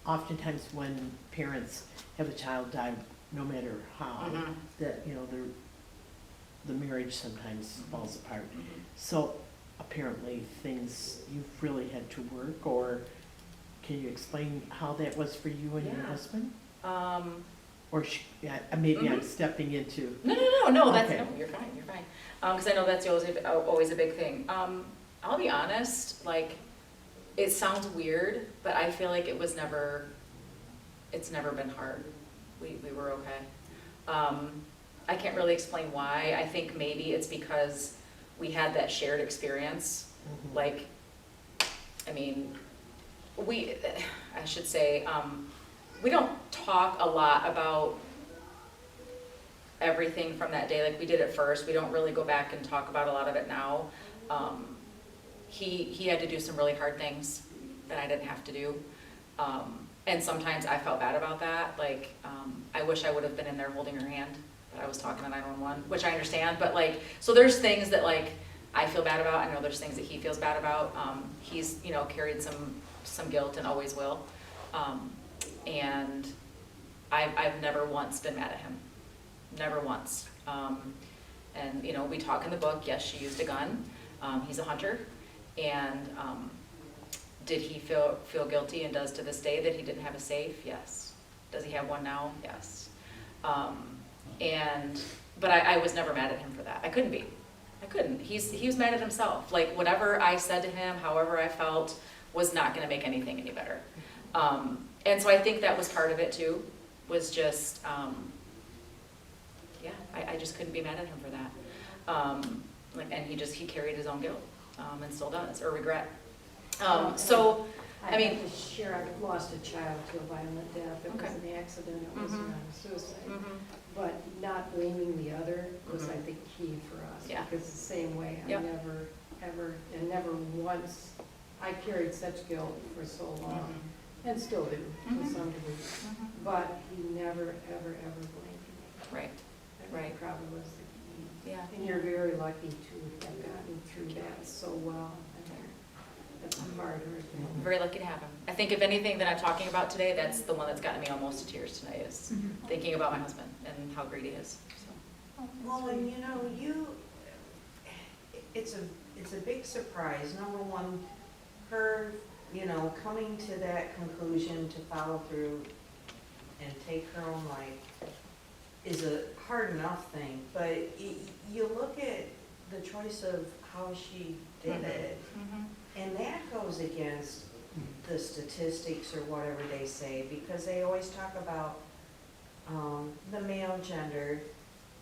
oftentimes when parents have a child die, no matter how, that the marriage sometimes falls apart. So apparently things you've really had to work, or can you explain how that was for you and your Yeah. husband? Or Yeah, maybe I'm Mhm. stepping into, no, that's, Okay. no, you're fine. Because I know that's always a big thing. I'll be honest, like, it sounds weird, but I feel like it's never been hard. We were okay. I can't really explain why. I think maybe it's because we had that shared experience. Like, I mean, I should say, we don't talk a lot about everything from that day. Like, we did at first. We don't really go back and talk about a lot of it now. He had to do some really hard things that I didn't have to do. And sometimes I felt bad about that. Like, I wish I would have been in there holding her hand, but I was talking to 911, which I understand. But like, so there's things that like I feel bad about. I know there's things that he feels bad about. He's, carried some guilt and always will. And I've never once been mad at him. Never once. And, we talk in the book, yes, she used a gun. He's a hunter. And did he feel guilty, and does to this day, that he didn't have a safe? Yes. Does he have one now? Yes. But I was never mad at him for that. I couldn't be. I couldn't. He was mad at himself. Like, whatever I said to him, however I felt, was not going to make anything any better. And so I think that was part of it too, was just, I just couldn't be mad at him for that. And he carried his own guilt, and still does, or regret. So, I mean. have to share, I lost a child to a violent death. It was Okay. an accident, it wasn't a suicide. Mhm. But not blaming the other was, Mhm. I think, key for us. Yeah. Because the same way, I Yep. never, ever, and never once, I carried such guilt for so long, and still do, to Mhm. some degree. Mhm. But he never, ever, ever blamed me. Right. That Right. probably was the key. Yeah. And you're very lucky to have gotten through that so well. I mean, that's a hard thing. I'm very lucky to have him. I think if anything that I'm talking about today, that's the one that's gotten me almost to tears tonight, is thinking about my husband and how great he is. So. Well, and it's a big surprise. Number one, her, coming to that conclusion to follow through and take her own life is a hard enough thing, but you look at the choice of how she did it, and that goes against the statistics or whatever they say, because they always talk about the male gender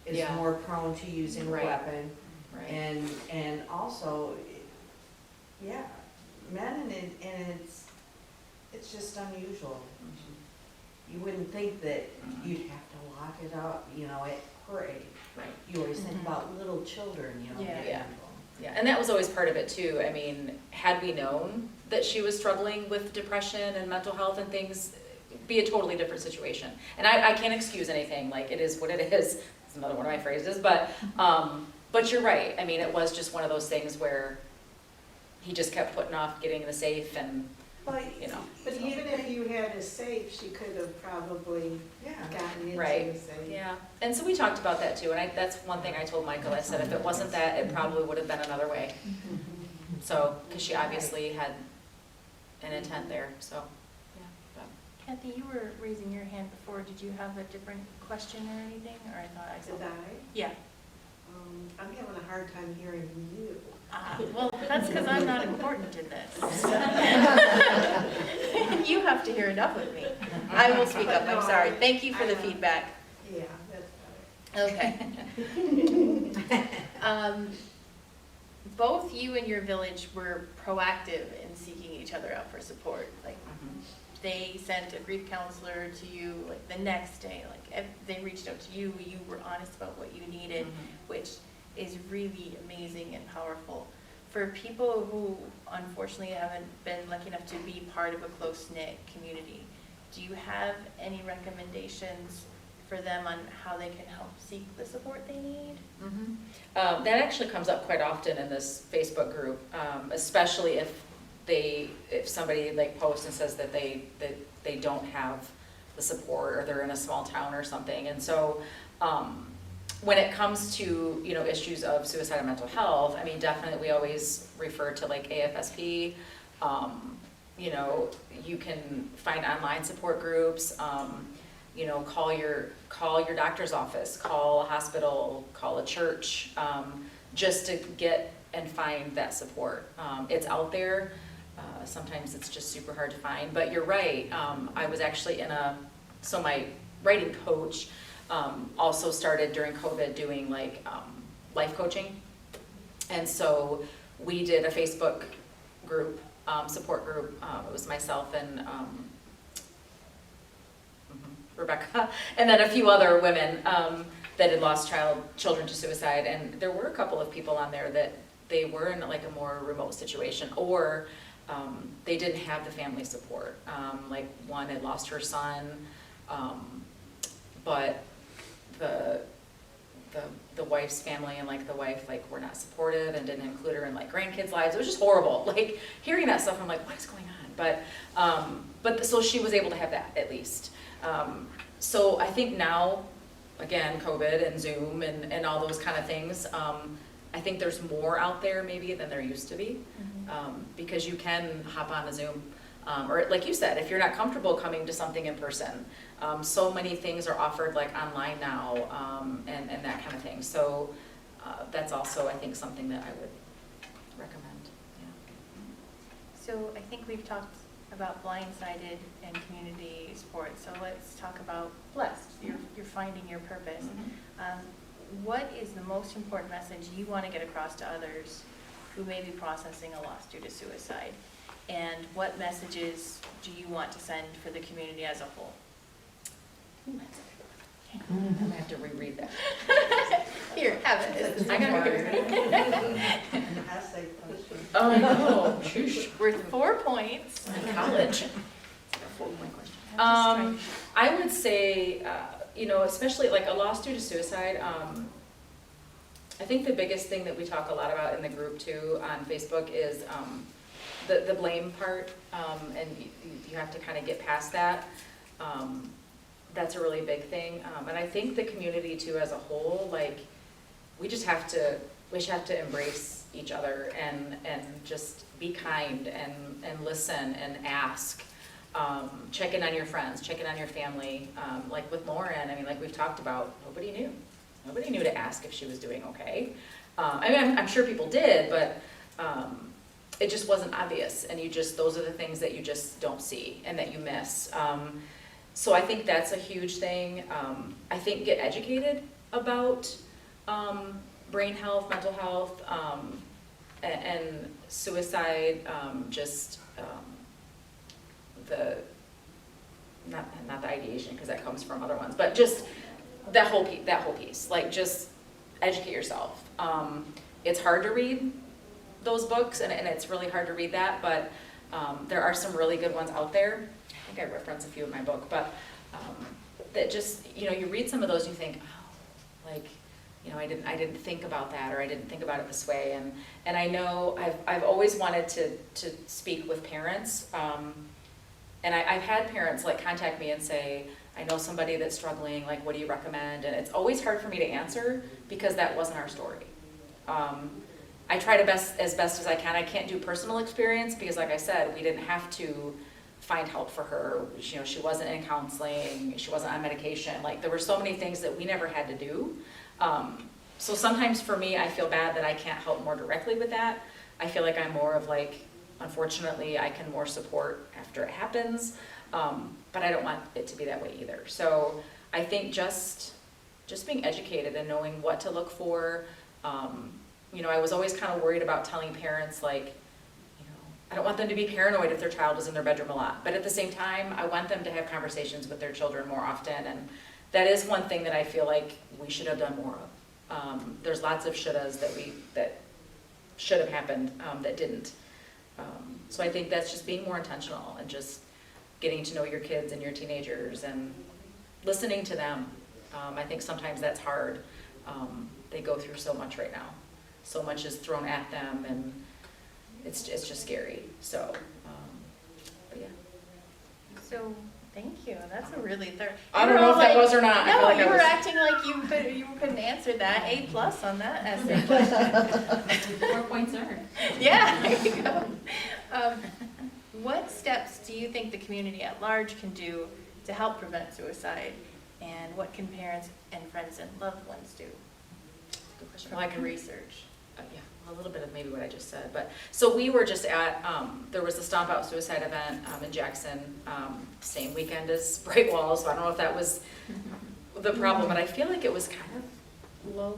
is Yeah. more prone to using a Right. weapon, Right. and also, yeah, men, and it's just unusual. You wouldn't think that you'd have to lock it up, at her age. Right. You always think Mhm. about little children, Yeah. getting Yeah. involved. Yeah, and that was always part of it too. I mean, had we known that she was struggling with depression and mental health and things, it'd be a totally different situation. And I can't excuse anything, like, it is what it is. It's another one of my phrases, but you're right. I mean, it was just one of those things where he just kept putting off getting the safe, and, But, But even if you had a safe, she could have probably yeah. gotten into Right. the safe. yeah. And so we talked about that too, and that's one thing I told Michael. I said, if it wasn't that, it probably would have been another way. So, because she obviously had an intent there, so, yeah. but- Kathy, you were raising your hand before. Did you have a different question or anything, or I thought I saw? Did I? Yeah. I'm having a hard time hearing you. Well, that's because I'm not important in this. You have to hear enough of me. I will speak up, I'm sorry. Thank you for the feedback. Yeah, that's better. Okay. Both you and your village were proactive in seeking each other out for support. Like, they sent a grief counselor to you like the next day. Like, they reached out to you, you were honest about what you needed, which is really amazing and powerful. For people who unfortunately haven't been lucky enough to be part of a close-knit community, do you have any recommendations for them on how they can help seek the support they need? That actually comes up quite often in this Facebook group, especially if somebody like posts and says that they don't have the support, or they're in a small town or something. And so when it comes to, you know, issues of suicide and mental health, I mean, definitely we always refer to like AFSP. You know, you can find online support groups. You know, call your doctor's office, call a hospital, call a church, just to get and find that support. It's out there. Sometimes it's just super hard to find, but you're right. I was actually so my writing coach also started during COVID doing like life coaching. And so we did a Facebook group, support group. It was myself and Rebecca, and then a few other women that had lost children to suicide. And there were a couple of people on there that they were in like a more remote situation, or they didn't have the family support. Like one had lost her son, but the wife's family and like the wife like were not supportive and didn't include her in like grandkids' lives. It was just horrible. Like hearing that stuff, I'm like, what is going on? But so she was able to have that at least. So I think now, again, COVID and Zoom and all those kind of things, I think there's more out there maybe than there used to be, because you can hop on a Zoom, or like you said, if you're not comfortable coming to something in person, so many things are offered like online now, and that kind of thing. So that's also, I think, something that I would recommend. Yeah. So I think we've talked about Blindsided and community sports, so let's talk about Blessed. You're finding your purpose. What is the most important message you want to get across to others who may be processing a loss due to suicide? And what messages do you want to send for the community as a whole? I'm gonna have to reread that. Here, have it. I got it. Essay question. Oh no, sheesh. Worth 4 points. In college. 4-point question. I'm just I would say, you know, especially like a loss due to suicide, I think the biggest thing that we talk a lot about in the group too on Facebook is the blame part, and you have to kind of get past that. That's a really big thing, and I think the community too as a whole, like we have to embrace each other and just be kind and listen and ask. Check in on your friends, check in on your family. Like with Lauren, I mean, like we've talked about, nobody knew to ask if she was doing okay. I mean, I'm sure people did, but it just wasn't obvious, and those are the things that you just don't see and that you miss. So I think that's a huge thing. I think get educated about brain health, mental health, and suicide, not the ideation, because that comes from other ones, but just that whole piece, like just educate yourself. It's hard to read those books, and it's really hard to read that, but there are some really good ones out there. I think I reference a few in my book, but that just, you know, you read some of those and you think, oh, like, you know, I didn't think about that, or I didn't think about it this way, and I know I've always wanted to speak with parents, and I've had parents like contact me and say, I know somebody that's struggling, like what do you recommend? And it's always hard for me to answer because that wasn't our story. I try as best as I can. I can't do personal experience because, like I said, we didn't have to find help for her. You know, she wasn't in counseling, she wasn't on medication. Like there were so many things that we never had to do. So sometimes for me, I feel bad that I can't help more directly with that. I feel like I'm more of like, unfortunately, I can more support after it happens, but I don't want it to be that way either. So I think just being educated and knowing what to look for. You know, I was always kind of worried about telling parents, like, you know, I don't want them to be paranoid if their child is in their bedroom a lot, but at the same time, I want them to have conversations with their children more often, and that is one thing that I feel like we should have done more of. There's lots of shouldas that should have happened that didn't. So I think that's just being more intentional and just getting to know your kids and your teenagers and listening to them. I think sometimes that's hard. They go through so much right now. So much is thrown at them, and it's just scary. So, but yeah. So Thank you, that's a really thorough. I don't know if that was or not. I feel No, like you I were was- acting like you couldn't answer that. A+ on that essay question. 4 points earned. Yeah, there you go. What steps do you think the community at large can do to help prevent suicide? And what can parents and friends and loved ones do? Good question. From Well, I your can research. Yeah, a little bit of maybe what I just said, but, so we were just at, there was a Stomp Out Suicide event in Jackson, same weekend as Bright Walls, so I don't know if that was the problem, but I feel like it was kind of low.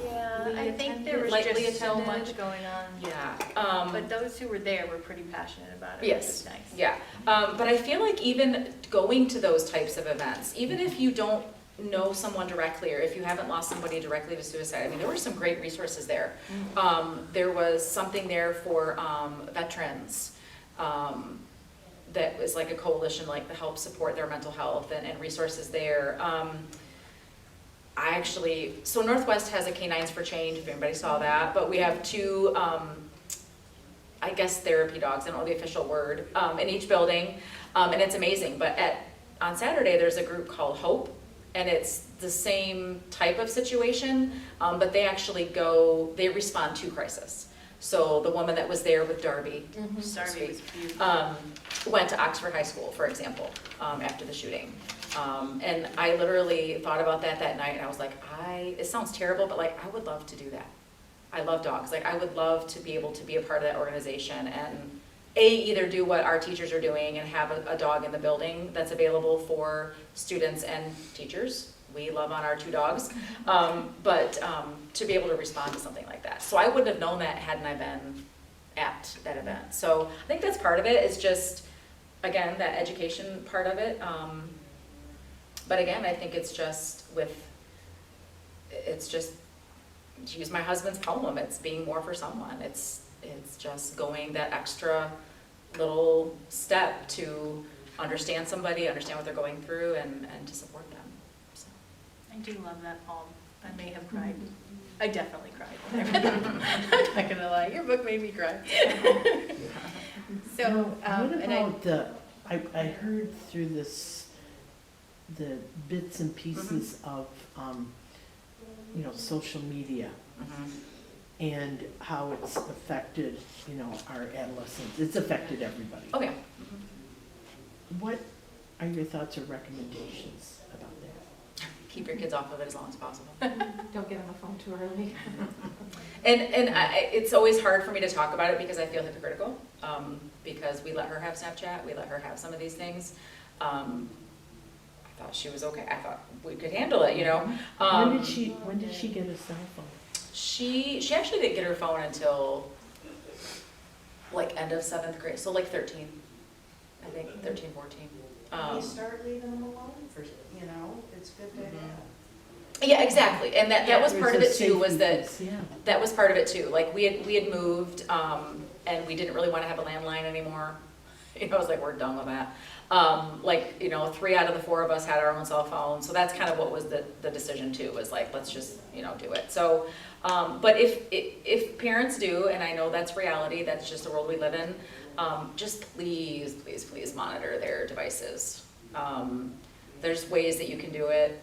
Yeah, I think there was Lightly just so attended. much going on. Yeah. But those who were there were pretty passionate about it, which Yes, was nice. yeah, but I feel like even going to those types of events, even if you don't know someone directly, or if you haven't lost somebody directly to suicide, I mean, there were some great resources there. There was something there for veterans, that was like a coalition, like to help support their mental health and resources there. So Northwest has a Canines for Change, if anybody saw that, but we have 2, I guess therapy dogs, I don't know the official word, in each building, and it's amazing. But on Saturday, there's a group called Hope, and it's the same type of situation, but they actually they respond to crisis. So the woman that was there with Darby, Darby was beautiful. went to Oxford High School, for example, after the shooting. And I literally thought about that night, and I was like, it sounds terrible, but like, I would love to do that. I love dogs. Like, I would love to be able to be a part of that organization and either do what our teachers are doing and have a dog in the building that's available for students and teachers. We love on our 2 dogs, but to be able to respond to something like that. So I wouldn't have known that hadn't I been at that event. So I think that's part of it, is just, again, that education part of it. But again, I think it's just to use my husband's poem, it's being more for someone. It's just going that extra little step to understand somebody, understand what they're going through, and to support them. So. I do love that poem. I may have cried. I definitely cried when I read that. I'm not gonna lie, your book made me cry. So, What and about I heard through the bits and pieces of, social media and how it's affected, our adolescents. It's affected everybody. Okay. What are your thoughts or recommendations about that? Keep your kids off of it as long as possible. Don't get on the phone too early. And it's always hard for me to talk about it because I feel hypocritical, because we let her have Snapchat, we let her have some of these things. I thought she was okay. I thought we could handle it, When did she get a cell phone? She actually didn't get her phone until like end of 7th grade, so like 13, I think, 13, 14. You start leaving them alone for, it's good to have. Yeah, exactly, and that was part of it too, was that, Safety piece, yeah. that was part of it too. Like, we had moved, and we didn't really want to have a landline anymore. I was like, we're done with that. 3 out of the 4 of us had our own cell phone, so that's kind of what was the decision too, was like, let's just, do it. So, but if parents do, and I know that's reality, that's just the world we live in, just please, please, please monitor their devices. There's ways that you can do it.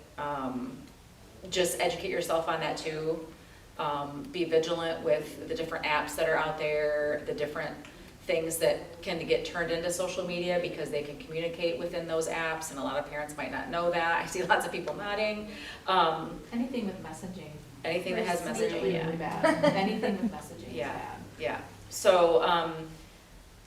Just educate yourself on that too. Be vigilant with the different apps that are out there, the different things that can get turned into social media because they can communicate within those apps, and a lot of parents might not know that. I see lots of people nodding. Anything with messaging. Anything that has It's messaging, really, yeah. really bad. Anything with messaging is Yeah. bad. Yeah, so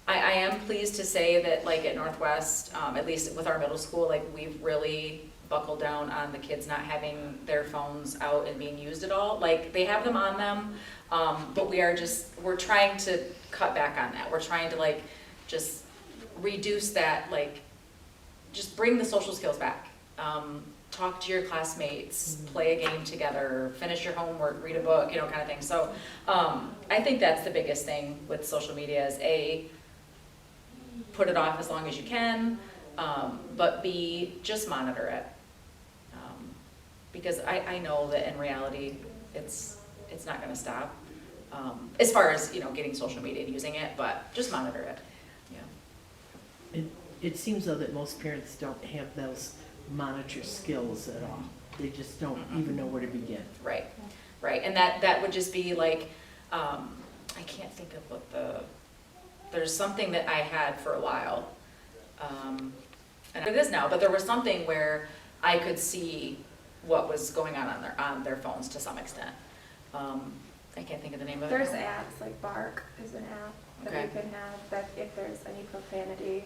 I am pleased to say that, like, at Northwest, at least with our middle school, like, we've really buckled down on the kids not having their phones out and being used at all. Like, they have them on them, but we're trying to cut back on that. We're trying to, just reduce that, just bring the social skills back. Talk to your classmates, play a game together, finish your homework, read a book, kind of thing. So I think that's the biggest thing with social media is A, put it off as long as you can, but B, just monitor it. Because I know that in reality, it's not gonna stop. As far as, getting social media and using it, but just monitor it, yeah. it seems though that most parents don't have those monitor skills at all. They just don't even know where to begin. Right, right, and that would just be like, I can't think of what there's something that I had for a while, and it is now, but there was something where I could see what was going on their phones to some extent. I can't think of the name of it. There's apps, like Bark is an app that Okay. you can have, that if there's any profanity,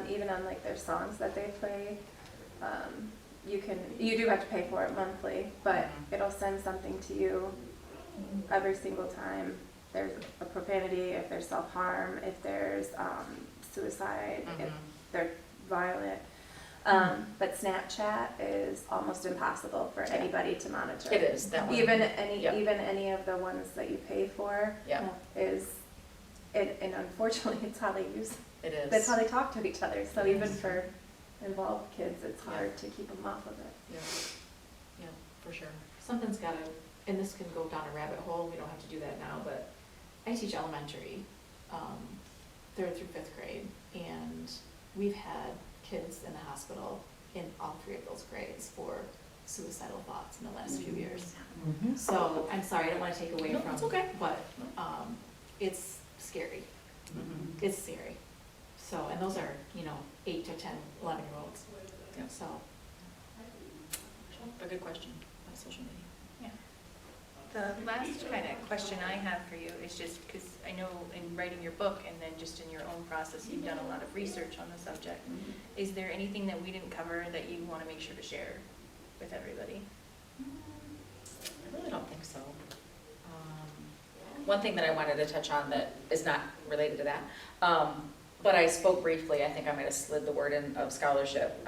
even on like their songs that they play, you do have to pay for it monthly, but it'll send something to you every single time there's a profanity, if there's self-harm, if there's suicide, if they're violent. But Snapchat is almost impossible for anybody to monitor. It is, that one. Even Yep. any of the ones that you pay for Yeah, is, and unfortunately, it's how they use, it is. that's how they talk to each other. So It even is. for involved kids, it's hard to keep them off of it. Yeah, for sure. Something's gotta, and this can go down a rabbit hole, we don't have to do that now, but I teach elementary, 3rd through 5th grade, and we've had kids in the hospital in all 3 of those grades for suicidal thoughts in the last few years. Mhm. So, I'm sorry, I don't wanna take away No, from, it's okay. but, it's scary, it's scary. So, and those are, 8 to 10, 11-year-olds, Yep. so. A good question about social media. The last kind of question I have for you is just because I know in writing your book and then just in your own process, you've done a lot of research on the subject. Is there anything that we didn't cover that you want to make sure to share with everybody? I really don't think so. One thing that I wanted to touch on that is not related to that, but I spoke briefly, I think I might have slid the word in, of scholarship.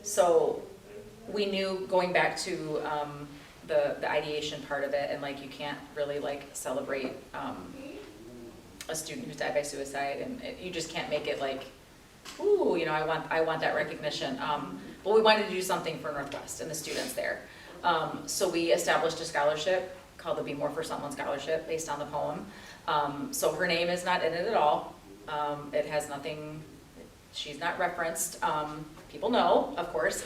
So we knew going back to the ideation part of it, and like you can't really like celebrate a student who's died by suicide, and you just can't make it like, ooh, I want that recognition. But we wanted to do something for Northwest and the students there. So we established a scholarship called the Be More for Someone Scholarship based on the poem. So her name is not in it at all. It has nothing, she's not referenced. People know, of course,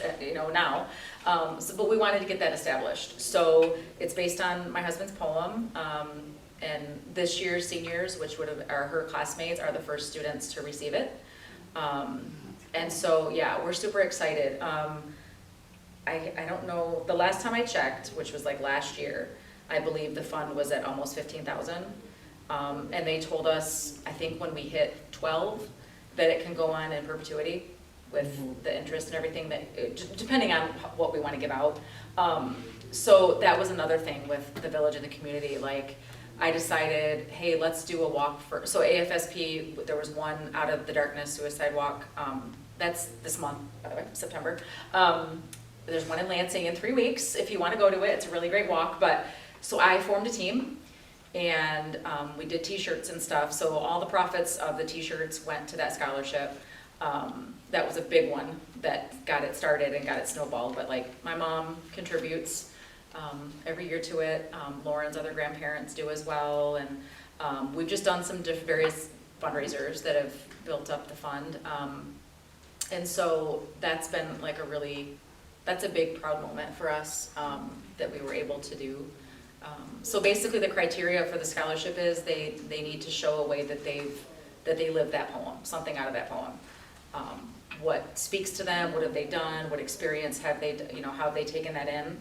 now. But we wanted to get that established. So it's based on my husband's poem. And this year's seniors, which are her classmates, are the first students to receive it. And so, yeah, we're super excited. I don't know, the last time I checked, which was like last year, I believe the fund was at almost 15,000. And they told us, I think when we hit 12, that it can go on in perpetuity with the interest and everything, depending on what we want to give out. So that was another thing with the village and the community. Like, I decided, hey, let's do a walk so AFSP, there was one Out of the Darkness suicide walk. That's this month, by the way, September. There's one in Lansing in 3 weeks. If you want to go to it, it's a really great walk. So I formed a team, and we did t-shirts and stuff. So all the profits of the t-shirts went to that scholarship. That was a big one that got it started and got it snowballed. But like, my mom contributes every year to it. Lauren's other grandparents do as well. And we've just done some various fundraisers that have built up the fund. And so that's been like that's a big proud moment for us that we were able to do. So basically the criteria for the scholarship is they need to show a way that they live that poem, something out of that poem. What speaks to them, what have they done, what experience have they, how have they taken that in?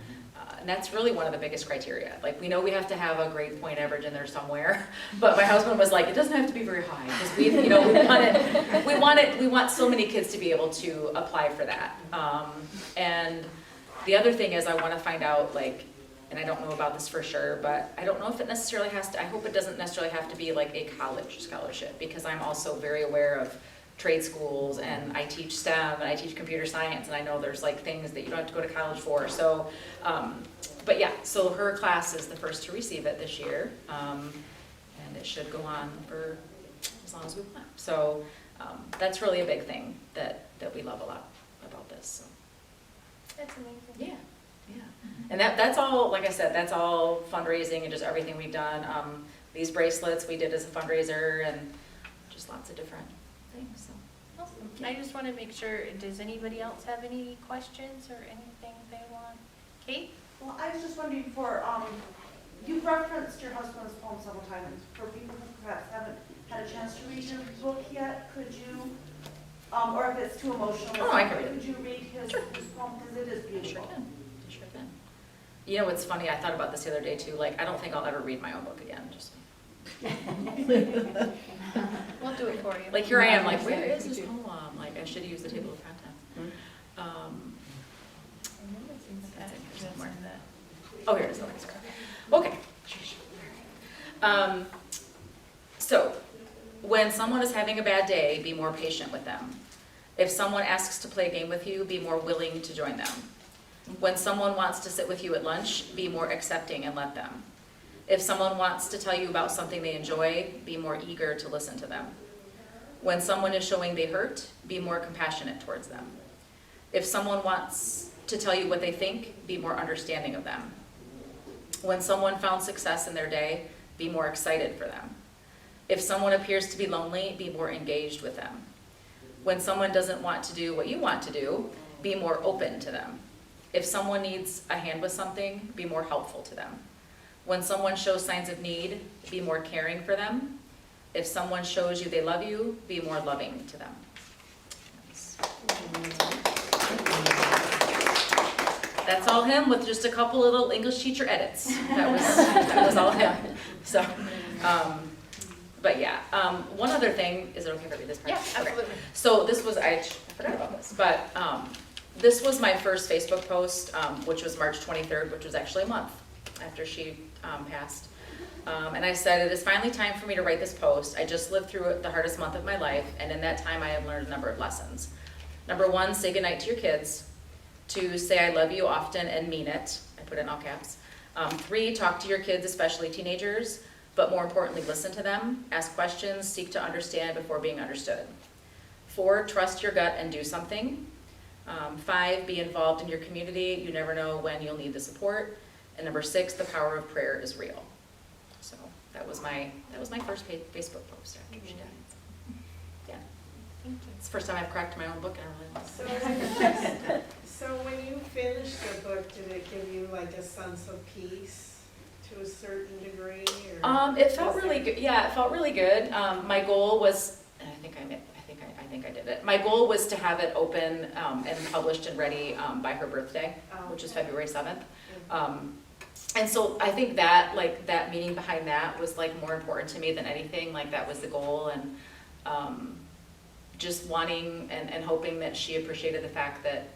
And that's really one of the biggest criteria. Like, we know we have to have a grade point average in there somewhere, but my husband was like, it doesn't have to be very high, because we want so many kids to be able to apply for that. And the other thing is I want to find out, like, and I don't know about this for sure, but I don't know if it necessarily I hope it doesn't necessarily have to be like a college scholarship, because I'm also very aware of trade schools, and I teach STEM, and I teach computer science, and I know there's like things that you don't have to go to college for. So, but yeah, so her class is the first to receive it this year, and it should go on for as long as we want. So that's really a big thing that we love a lot about this. So. That's amazing. Yeah. Yeah, and that's all, like I said, that's all fundraising and just everything we've done. These bracelets we did as a fundraiser, and just lots of different things. So. Awesome. I just want to make sure, does anybody else have any questions or anything they want? Kate? Well, I was just wondering you've referenced your husband's poem several times. For people who perhaps haven't had a chance to read your book yet, could you, or if it's too emotional, Oh, I can read it. could you read his poem, because it is I beautiful. sure can. I sure can. You know, it's funny, I thought about this the other day too, like, I don't think I'll ever read my own book again, just, We'll do it for you. like, here I am, like, where is this poem? Like, I should have used the table of contents. Somewhere. Oh, here it is. Okay. So, when someone is having a bad day, be more patient with them. If someone asks to play a game with you, be more willing to join them. When someone wants to sit with you at lunch, be more accepting and let them. If someone wants to tell you about something they enjoy, be more eager to listen to them. When someone is showing they hurt, be more compassionate towards them. If someone wants to tell you what they think, be more understanding of them. When someone found success in their day, be more excited for them. If someone appears to be lonely, be more engaged with them. When someone doesn't want to do what you want to do, be more open to them. If someone needs a hand with something, be more helpful to them. When someone shows signs of need, be more caring for them. If someone shows you they love you, be more loving to them. That's all him with just a couple little English teacher edits. That was all him. So, but yeah, one other thing, is it okay if I read this part? Yeah, absolutely. Okay. So this was, I forgot about this, but this was my first Facebook post, which was March 23rd, which was actually a month after she passed. And I said, it is finally time for me to write this post. I just lived through the hardest month of my life, and in that time I have learned a number of lessons. Number 1, say goodnight to your kids. 2, say I love you often and mean it. I put it in all caps. 3, talk to your kids, especially teenagers, but more importantly, listen to them, ask questions, seek to understand before being understood. 4, trust your gut and do something. 5, be involved in your community. You never know when you'll need the support. And number 6, the power of prayer is real. So that was my first Facebook post after she died. Yeah. Thank you. It's the first time I've cracked my own book, and I really love it. So when you finished the book, did it give you like a sense of peace to a certain degree? Or It felt really good. Yeah, it felt really good. My goal was, and I think I did it. My goal was to have it open and published and ready by her birthday, which is February 7th. And so I think that, like, that meaning behind that was, like, more important to me than anything. Like, that was the goal, and just wanting and hoping that she appreciated the fact that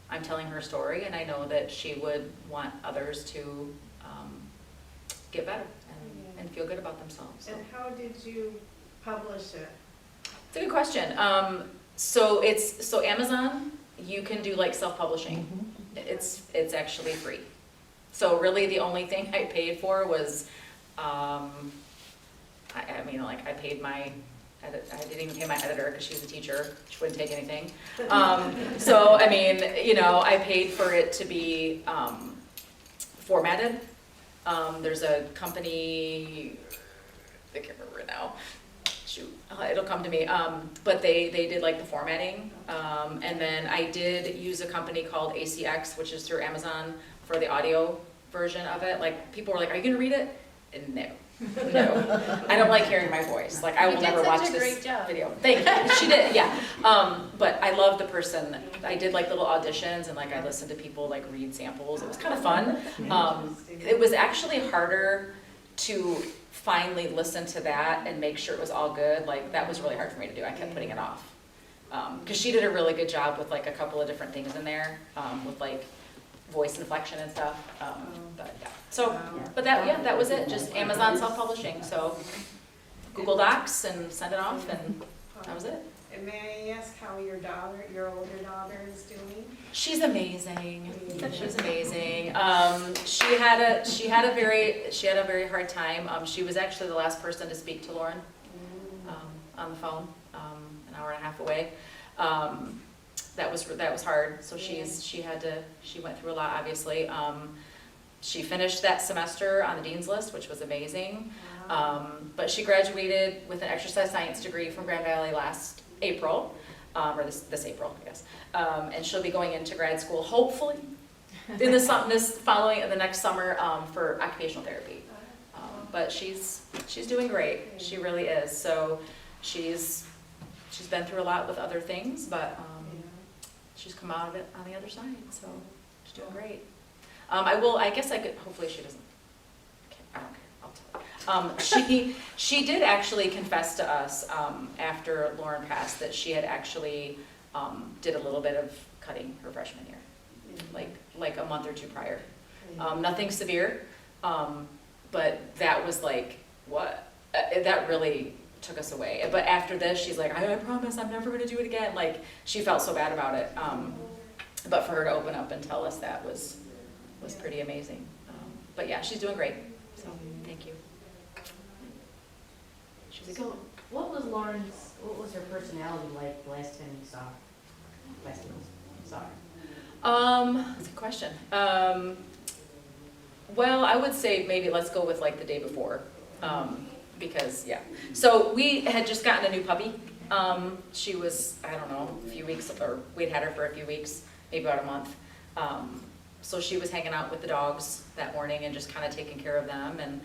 I'm telling her story, and I know that she would want others to get better and feel good about themselves. So. And how did you publish it? It's a good question. So Amazon, you can do like self-publishing. It's actually free. So really the only thing I paid for was, I paid my, I didn't even pay my editor because she's a teacher. She wouldn't take anything. So, I mean, I paid for it to be formatted. There's a company, I can't remember it now. Shoot, it'll come to me. But they did like the formatting. And then I did use a company called ACX, which is through Amazon, for the audio version of it. Like, people were like, are you gonna read it? And no. I don't like hearing my voice. Like, I will never watch this video. Thank you. She did, yeah. But I love the person. I did like little auditions, and like I listened to people like read samples. It was kind of fun. It was actually harder to finally listen to that and make sure it was all good. Like, that was really hard for me to do. I kept putting it off. Because she did a really good job with like a couple of different things in there, with like voice inflection and stuff. But yeah. So, but that was it. Just Amazon self-publishing. So Google Docs and send it off, and that was it. And may I ask how your older daughter is doing? She's amazing. She's amazing. She had a very hard time. She was actually the last person to speak to Lauren on the phone, an hour and a half away. That was hard. So she went through a lot, obviously. She finished that semester on the dean's list, which was amazing. But she graduated with an exercise science degree from Grand Valley last April. or this April, I guess. And she'll be going into grad school, hopefully, in the next summer for occupational therapy. But she's doing great. She really is. So she's been through a lot with other things, but she's come out of it on the other side. So she's doing great. I guess I could. Hopefully she doesn't. Okay, I don't care. I'll tell her. She did actually confess to us after Lauren passed that she had actually did a little bit of cutting her freshman year, like a month or two prior. Nothing severe. But that was like, what? That really took us away. But after this, she's like, I promise I'm never going to do it again. Like, she felt so bad about it. But for her to open up and tell us that was pretty amazing. But yeah, she's doing great. So, thank you. She's a good one. What was her personality like last time you saw her? Last time you saw her? That's a good question. Well, I would say maybe let's go with like the day before, because yeah. So we had just gotten a new puppy. She was, I don't know, a few weeks, or we'd had her for a few weeks, maybe about a month. So she was hanging out with the dogs that morning and just kind of taking care of them. And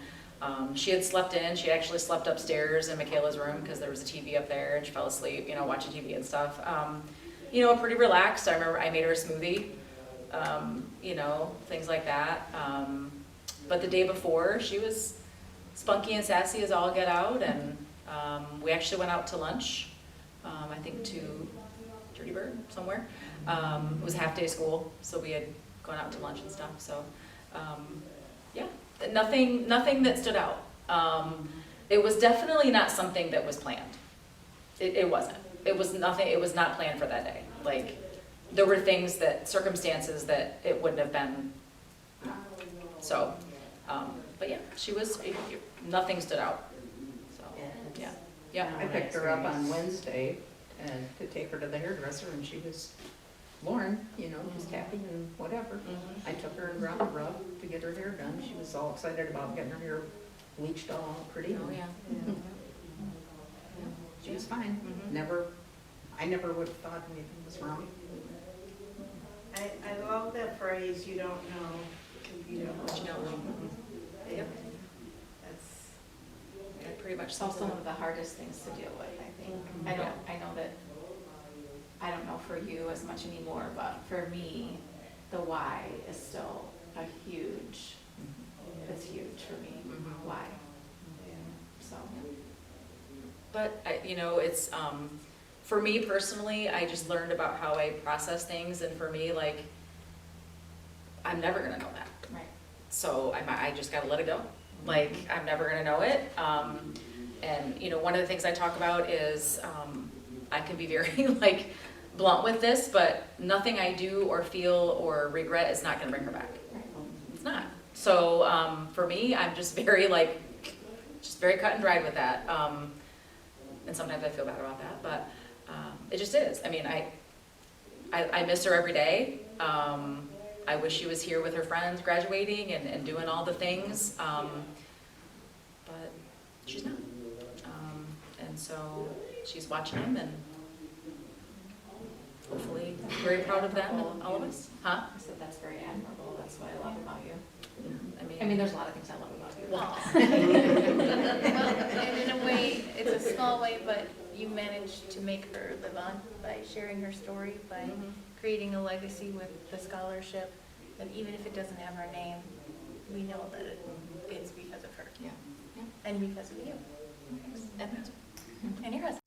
she had slept in. She actually slept upstairs in Michaela's room because there was a TV up there, and she fell asleep, watching TV and stuff. Pretty relaxed. I remember I made her a smoothie. Things like that. But the day before, she was spunky and sassy as all get out, and we actually went out to lunch, I think to Dirty Bird somewhere. It was half-day school, so we had gone out to lunch and stuff, so yeah, nothing that stood out. It was definitely not something that was planned. It wasn't. It was nothing, it was not planned for that day. Like, there were circumstances that it wouldn't have been. So, but yeah, nothing stood out. So, yeah. I picked her up on Wednesday and to take her to the hairdresser, and she was, Lauren, just happy and whatever. Mhm. I took her and ground rub to get her hair done. She was all excited about getting her hair bleached all pretty. Oh, yeah. She was fine. Mhm. I never would have thought anything was wrong. I love that phrase, you don't know, you don't But you know, Yeah. that pretty much So sums it some up. of the hardest things to deal with, I think. Yeah. I know that, I don't know for you as much anymore, but for me, the why is still a huge, it's huge for me. Mhm. Why? So, But, it's, for me personally, I just learned about how I process things, and for me, like, I'm never gonna know that. right. So I just gotta let it go. Like, I'm never gonna know it. And, one of the things I talk about is, I can be very, like, blunt with this, but nothing I do or feel or regret is not gonna bring her back. It's not. So, for me, I'm just very, very cut and dried with that. And sometimes I feel bad about that, but it just is. I mean, I miss her every day. I wish she was here with her friends graduating and doing all the things, but she's not. And so she's watching them, and hopefully very proud of them and all of us. Huh? I said that's very admirable. That's what I love about you. Yeah, I mean, there's a lot of things I love about you. Well, And in a way, it's a small way, but you managed to make her live on by sharing her story, by creating a legacy with the scholarship. And even if it doesn't have her name, we know that it's because of her. Yeah. Yeah. And because of you. And your husband.